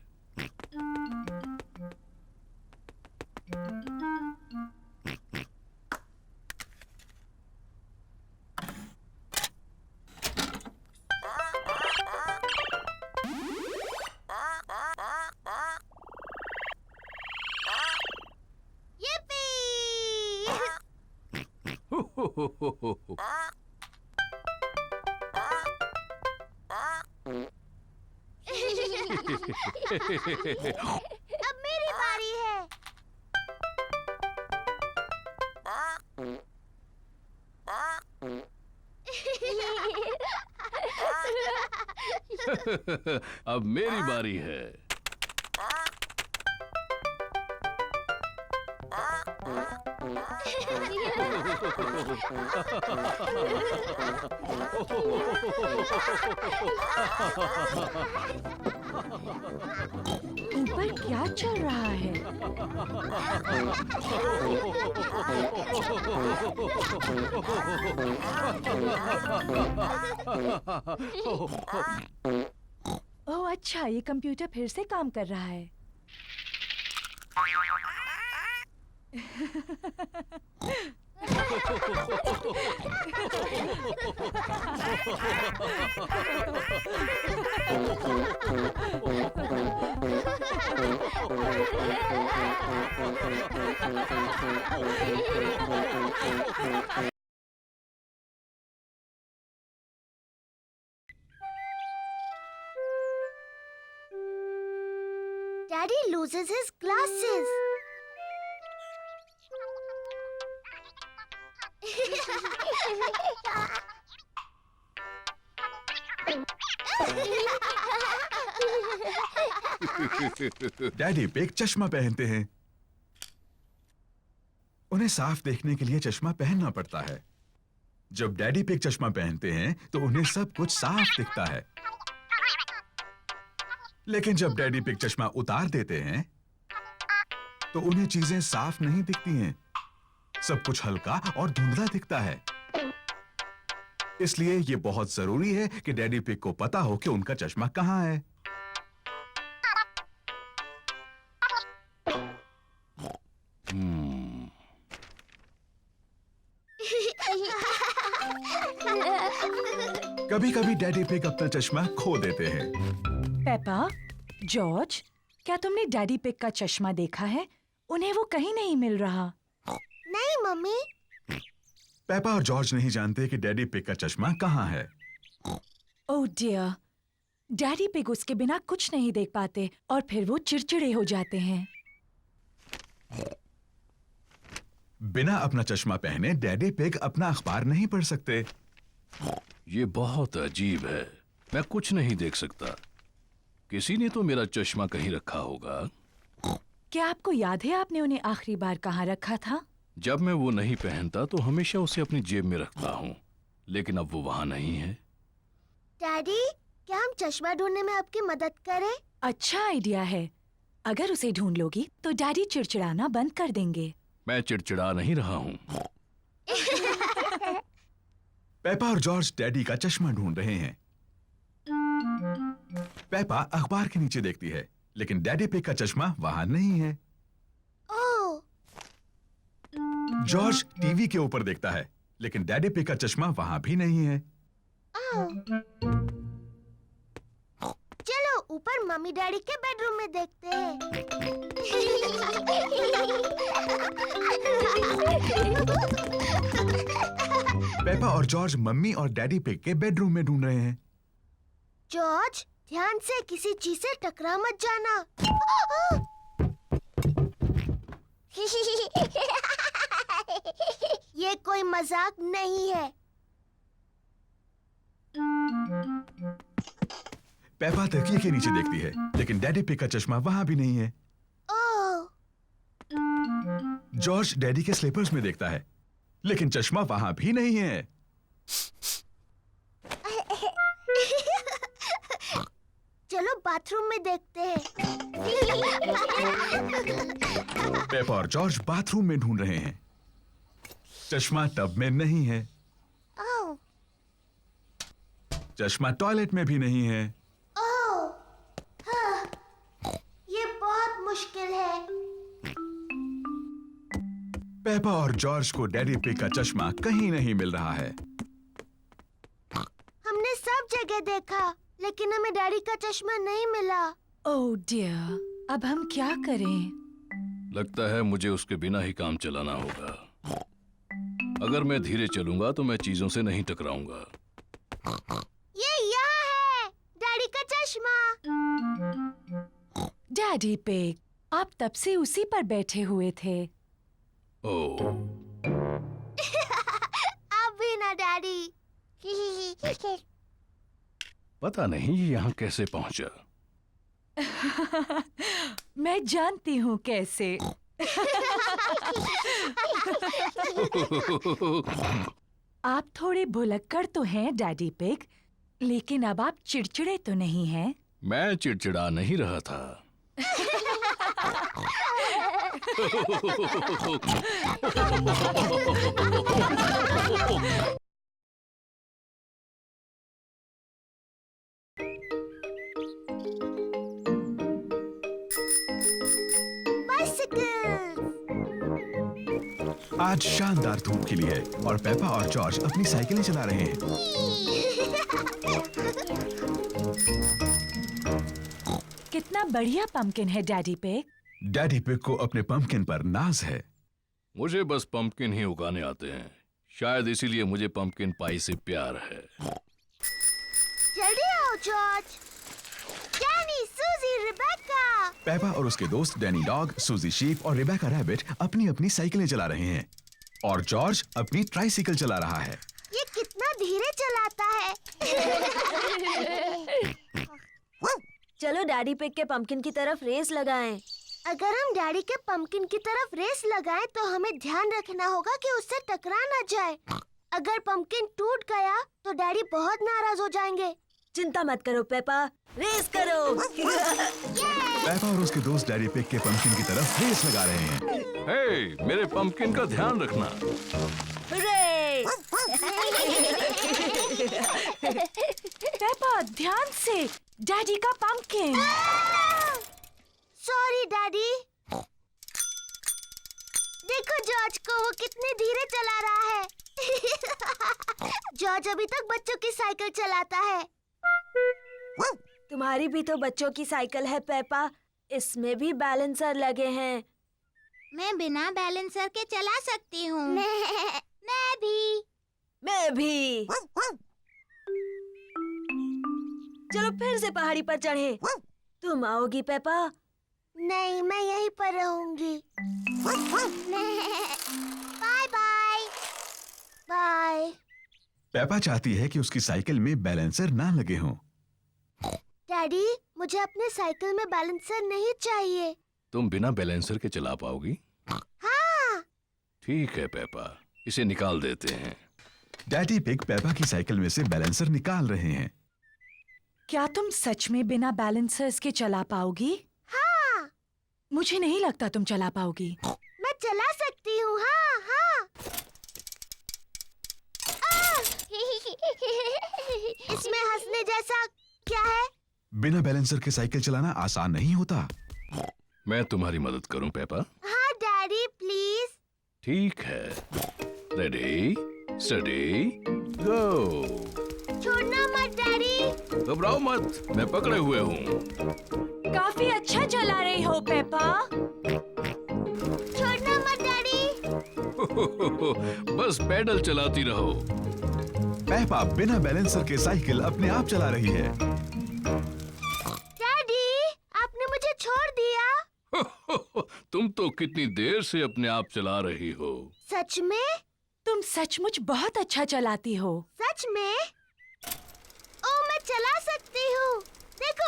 अब मेरी बारी है। अब मेरी बारी है। ऊपर क्या चल रहा है? ओह अच्छा, ये कंप्यूटर फिर से काम कर रहा है। Daddy loses his glasses. Daddy pig चश्मा पहनते हैं। उन्हें साफ देखने के लिए चश्मा पहनना पड़ता है। जब डैडी पिग चश्मा पहनते हैं तो उन्हें सब कुछ साफ दिखता है। लेकिन जब डैडी पिग चश्मा उतार देते हैं तो उन्हें चीजें साफ नहीं दिखती हैं। सब कुछ हल्का और धुंधला दिखता है। इसलिए ये बहुत जरूरी है कि डैडी पिग को पता हो कि उनका चश्मा कहाँ है। कभी-कभी डैडी पिग अपना चश्मा खो देते हैं। पेपा, जॉर्ज, क्या तुमने डैडी पिग का चश्मा देखा है? उन्हें वो कहीं नहीं मिल रहा। नहीं मम्मी। पेपा और जॉर्ज नहीं जानते कि डैडी पिग का चश्मा कहाँ है। ओह डियर, डैडी पिग उसके बिना कुछ नहीं देख पाते और फिर वो चिड़चिड़े हो जाते हैं। बिना अपना चश्मा पहने डैडी पिग अपना अखबार नहीं पढ़ सकते। ये बहुत अजीब है। मैं कुछ नहीं देख सकता। किसी ने तो मेरा चश्मा कहीं रखा होगा। क्या आपको याद है आपने उन्हें आखिरी बार कहाँ रखा था? जब मैं वो नहीं पहनता तो हमेशा उसे अपनी जेब में रखता हूँ, लेकिन अब वो वहाँ नहीं है। डैडी, क्या हम चश्मा ढूंढने में आपकी मदद करें? अच्छा आइडिया है। अगर उसे ढूंढ लोगी तो डैडी चिड़चिड़ाना बंद कर देंगे। मैं चिड़चिड़ा नहीं रहा हूँ। पेपा और जॉर्ज डैडी का चश्मा ढूंढ रहे हैं। पेपा अखबार के नीचे देखती है, लेकिन डैडी पिग का चश्मा वहां नहीं है। ओह! जॉर्ज टीवी के ऊपर देखता है, लेकिन डैडी पिग का चश्मा वहां भी नहीं है। चलो ऊपर मम्मी डैडी के बेडरूम में देखते हैं। पेपा और जॉर्ज मम्मी और डैडी पिग के बेडरूम में ढूंढ रहे हैं। जॉर्ज, ध्यान से किसी चीज से टकरा मत जाना। ये कोई मजाक नहीं है। पेपा तकिए के नीचे देखती है, लेकिन डैडी पिग का चश्मा वहां भी नहीं है। ओह! जॉर्ज डैडी के स्लीपर्स में देखता है, लेकिन चश्मा वहां भी नहीं है। चलो बाथरूम में देखते हैं। पेपा और जॉर्ज बाथरूम में ढूंढ रहे हैं। चश्मा टब में नहीं है। ओह! चश्मा टॉयलेट में भी नहीं है। ओह! हाँ, ये बहुत मुश्किल है। पेपा और जॉर्ज को डैडी पिग का चश्मा कहीं नहीं मिल रहा है। हमने सब जगह देखा, लेकिन हमें डैडी का चश्मा नहीं मिला। ओह डियर, अब हम क्या करें? लगता है मुझे उसके बिना ही काम चलाना होगा। अगर मैं धीरे चलूंगा तो मैं चीजों से नहीं टकराऊंगा। ये यहाँ है, डैडी का चश्मा। डैडी पिग, आप तब से उसी पर बैठे हुए थे। ओह, अब भी ना डैडी। पता नहीं ये यहाँ कैसे पहुंचा। मैं जानती हूँ कैसे। आप थोड़े भुलक्कड़ तो हैं डैडी पिग, लेकिन अब आप चिड़चिड़े तो नहीं हैं। मैं चिड़चिड़ा नहीं रहा था। आज शानदार धूप खिली है और पेपा और जॉर्ज अपनी साइकिलें चला रहे हैं। कितना बढ़िया पंपकिन है डैडी पिग। डैडी पिग को अपने पंपकिन पर नाज है। मुझे बस पंपकिन ही उगाने आते हैं। शायद इसीलिए मुझे पंपकिन पाई से प्यार है। जल्दी आओ जॉर्ज। डैनी सूजी, रिबेका। पेपा और उसके दोस्त डैनी डॉग, सूजी शीप और रिबेका रैबिट अपनी अपनी साइकिलें चला रहे हैं और जॉर्ज अपनी ट्राइसाइकिल चला रहा है। ये कितना धीरे चलाता है। चलो डैडी पिग के पंपकिन की तरफ रेस लगाएं। अगर हम डैडी के पंपकिन की तरफ रेस लगाएं तो हमें ध्यान रखना होगा कि उससे टकरा ना जाए। अगर पंपकिन टूट गया तो डैडी बहुत नाराज हो जाएंगे। चिंता मत करो पेपा, रेस करो। पेपा और उसके दोस्त डैडी पिग के पंपकिन की तरफ रेस लगा रहे हैं। हे, मेरे पंपकिन का ध्यान रखना। पेपा ध्यान से, डैडी का पंपकिन। Sorry daddy. देखो जॉर्ज को, वो कितने धीरे चला रहा है। जॉर्ज अभी तक बच्चों की साइकिल चलाता है। तुम्हारी भी तो बच्चों की साइकिल है पेपा, इसमें भी बैलेंसर लगे हैं। मैं बिना बैलेंसर के चला सकती हूँ। मैं भी। चलो फिर से पहाड़ी पर चढ़े। तुम आओगी पेपा? नहीं, मैं यहीं पर रहूंगी। Bye bye. बाय। पेपा चाहती है कि उसकी साइकिल में बैलेंसर ना लगे हों। डैडी, मुझे अपने साइकिल में बैलेंसर नहीं चाहिए। तुम बिना बैलेंसर के चला पाओगी? हाँ। ठीक है पेपा, इसे निकाल देते हैं। डैडी पिग पेपा की साइकिल में से बैलेंसर निकाल रहे हैं। क्या तुम सच में बिना बैलेंसर्स के चला पाओगी? हाँ। मुझे नहीं लगता तुम चला पाओगी। मैं चला सकती हूँ। हाँ हाँ। इसमें हंसने जैसा क्या है? बिना बैलेंसर के साइकिल चलाना आसान नहीं होता। मैं तुम्हारी मदद करूं पेपा? हाँ डैडी, प्लीज। ठीक है। रेडी, स्टडी, गो। छोड़ना मत डैडी। घबराओ मत, मैं पकड़े हुए हूँ। काफी अच्छा चला रही हो पेपा। छोड़ना मत डैडी। बस पैडल चलाती रहो। पेपा बिना बैलेंसर के साइकिल अपने आप चला रही है। डैडी, आपने मुझे छोड़ दिया। तुम तो कितनी देर से अपने आप चला रही हो। सच में? तुम सचमुच बहुत अच्छा चलाती हो। सच में? ओ, मैं चला सकती हूँ। देखो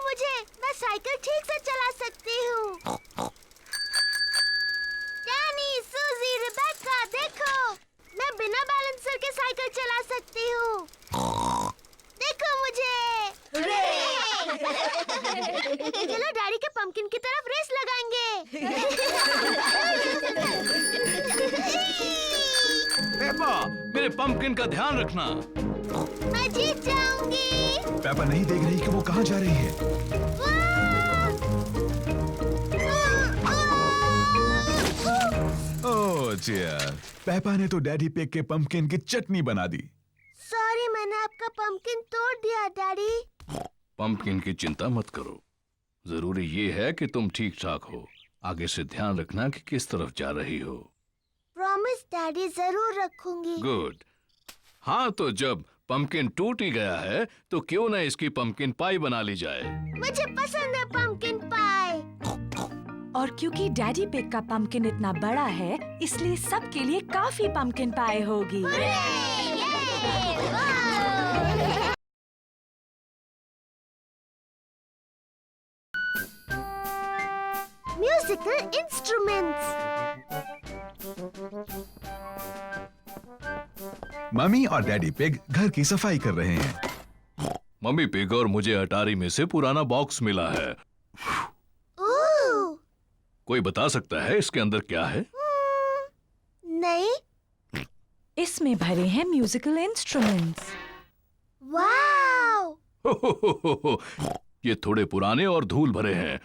मुझे, मैं साइकिल ठीक से चला सकती हूँ। डैनी, सूजी, रिबेका, देखो, मैं बिना बैलेंसर के साइकिल चला सकती हूँ। देखो मुझे। चलो डैडी के पंपकिन की तरफ रेस लगाएंगे। पेपा, मेरे पंपकिन का ध्यान रखना। मैं जीत जाऊंगी। पेपा नहीं देख रही कि वो कहाँ जा रही है। ओह डियर, पेपा ने तो डैडी पिग के पंपकिन की चटनी बना दी। सॉरी, मैंने आपका पंपकिन तोड़ दिया डैडी। पंपकिन की चिंता मत करो, जरूरी ये है कि तुम ठीक ठाक हो। आगे से ध्यान रखना कि किस तरफ जा रही हो। प्रॉमिस डैडी, जरूर रखूंगी। गुड। हाँ, तो जब पंपकिन टूट ही गया है तो क्यों ना इसकी पंपकिन पाई बना ली जाए। मुझे पसंद है पंपकिन पाई। और क्योंकि डैडी पिग का पंपकिन इतना बड़ा है, इसलिए सबके लिए काफी पंपकिन पाई होगी। Musical instruments. मम्मी और डैडी पिग घर की सफाई कर रहे हैं। मम्मी पिग और मुझे अटारी में से पुराना बॉक्स मिला है। कोई बता सकता है इसके अंदर क्या है? नहीं। इसमें भरे हैं म्यूजिकल इंस्ट्रूमेंट्स। वाओ! ये थोड़े पुराने और धूल भरे हैं।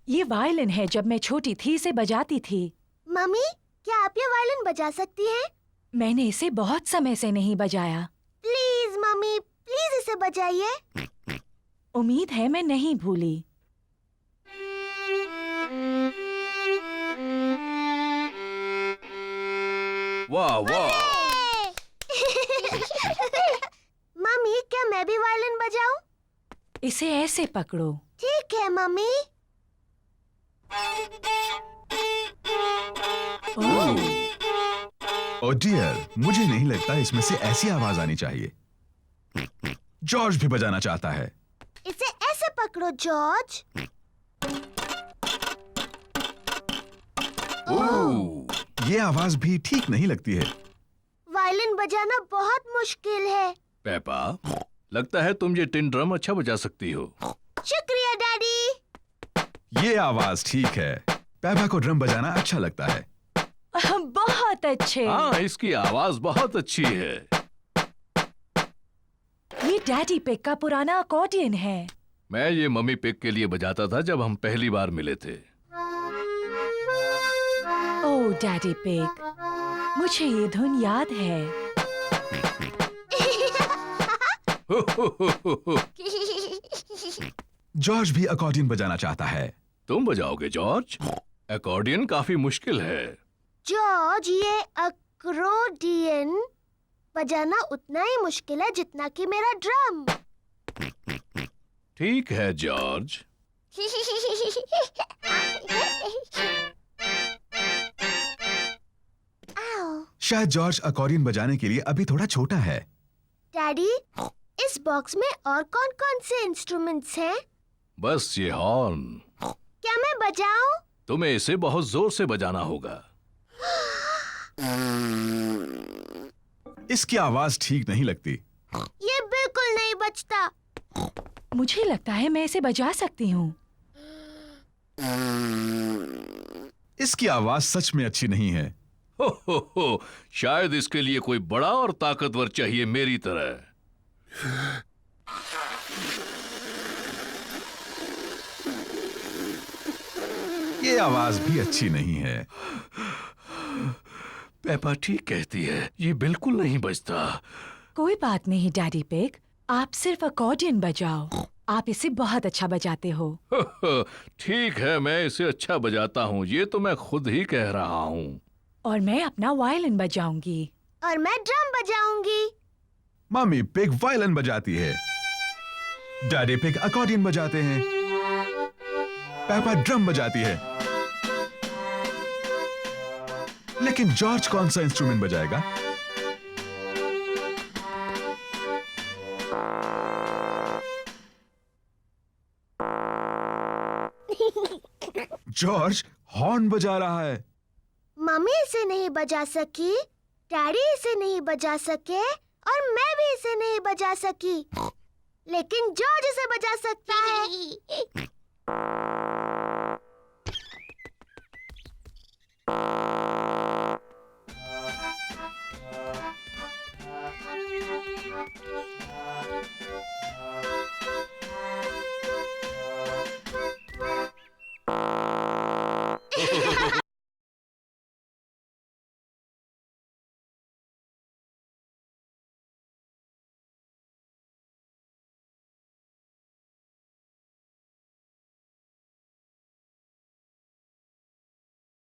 ये वायलिन है, जब मैं छोटी थी इसे बजाती थी। मम्मी, क्या आप ये वायलिन बजा सकती हैं? मैंने इसे बहुत समय से नहीं बजाया। प्लीज मम्मी, प्लीज इसे बजाइए। उम्मीद है मैं नहीं भूली। वाह वाह! मम्मी, क्या मैं भी वायलिन बजाऊं? इसे ऐसे पकड़ो। ठीक है मम्मी। ओह डियर, मुझे नहीं लगता इसमें से ऐसी आवाज आनी चाहिए। जॉर्ज भी बजाना चाहता है। इसे ऐसे पकड़ो जॉर्ज। ये आवाज भी ठीक नहीं लगती है। वायलिन बजाना बहुत मुश्किल है। पेपा, लगता है तुम ये टिन ड्रम अच्छा बजा सकती हो। शुक्रिया डैडी। ये आवाज ठीक है। पेपा को ड्रम बजाना अच्छा लगता है। बहुत अच्छे। हाँ, इसकी आवाज बहुत अच्छी है। ये डैडी पिग का पुराना अकॉर्डियन है। मैं ये मम्मी पिग के लिए बजाता था जब हम पहली बार मिले थे। ओह डैडी पिग, मुझे ये धुन याद है। जॉर्ज भी अकॉर्डियन बजाना चाहता है। तुम बजाओगे जॉर्ज? अकॉर्डियन काफी मुश्किल है। जॉर्ज, ये अकॉर्डियन बजाना उतना ही मुश्किल है जितना कि मेरा ड्रम। ठीक है जॉर्ज। शायद जॉर्ज अकॉर्डियन बजाने के लिए अभी थोड़ा छोटा है। डैडी, इस बॉक्स में और कौन-कौन से इंस्ट्रूमेंट्स हैं? बस ये हॉर्न। क्या मैं बजाऊं? तुम्हें इसे बहुत जोर से बजाना होगा। इसकी आवाज ठीक नहीं लगती। ये बिल्कुल नहीं बजता। मुझे लगता है मैं इसे बजा सकती हूँ। इसकी आवाज सच में अच्छी नहीं है। हो, शायद इसके लिए कोई बड़ा और ताकतवर चाहिए मेरी तरह। ये आवाज भी अच्छी नहीं है। पेपा ठीक कहती है, ये बिल्कुल नहीं बजता। कोई बात नहीं डैडी पिग, आप सिर्फ अकॉर्डियन बजाओ। आप इसे बहुत अच्छा बजाते हो। ठीक है, मैं इसे अच्छा बजाता हूँ, ये तो मैं खुद ही कह रहा हूँ। और मैं अपना वायलिन बजाऊंगी। और मैं ड्रम बजाऊंगी। मम्मी पिग वायलिन बजाती है। डैडी पिग अकॉर्डियन बजाते हैं। पेपा ड्रम बजाती है। लेकिन जॉर्ज कौन सा इंस्ट्रूमेंट बजाएगा? जॉर्ज हॉर्न बजा रहा है। मम्मी इसे नहीं बजा सकी, डैडी इसे नहीं बजा सके और मैं भी इसे नहीं बजा सकी। लेकिन जॉर्ज इसे बजा सकता है।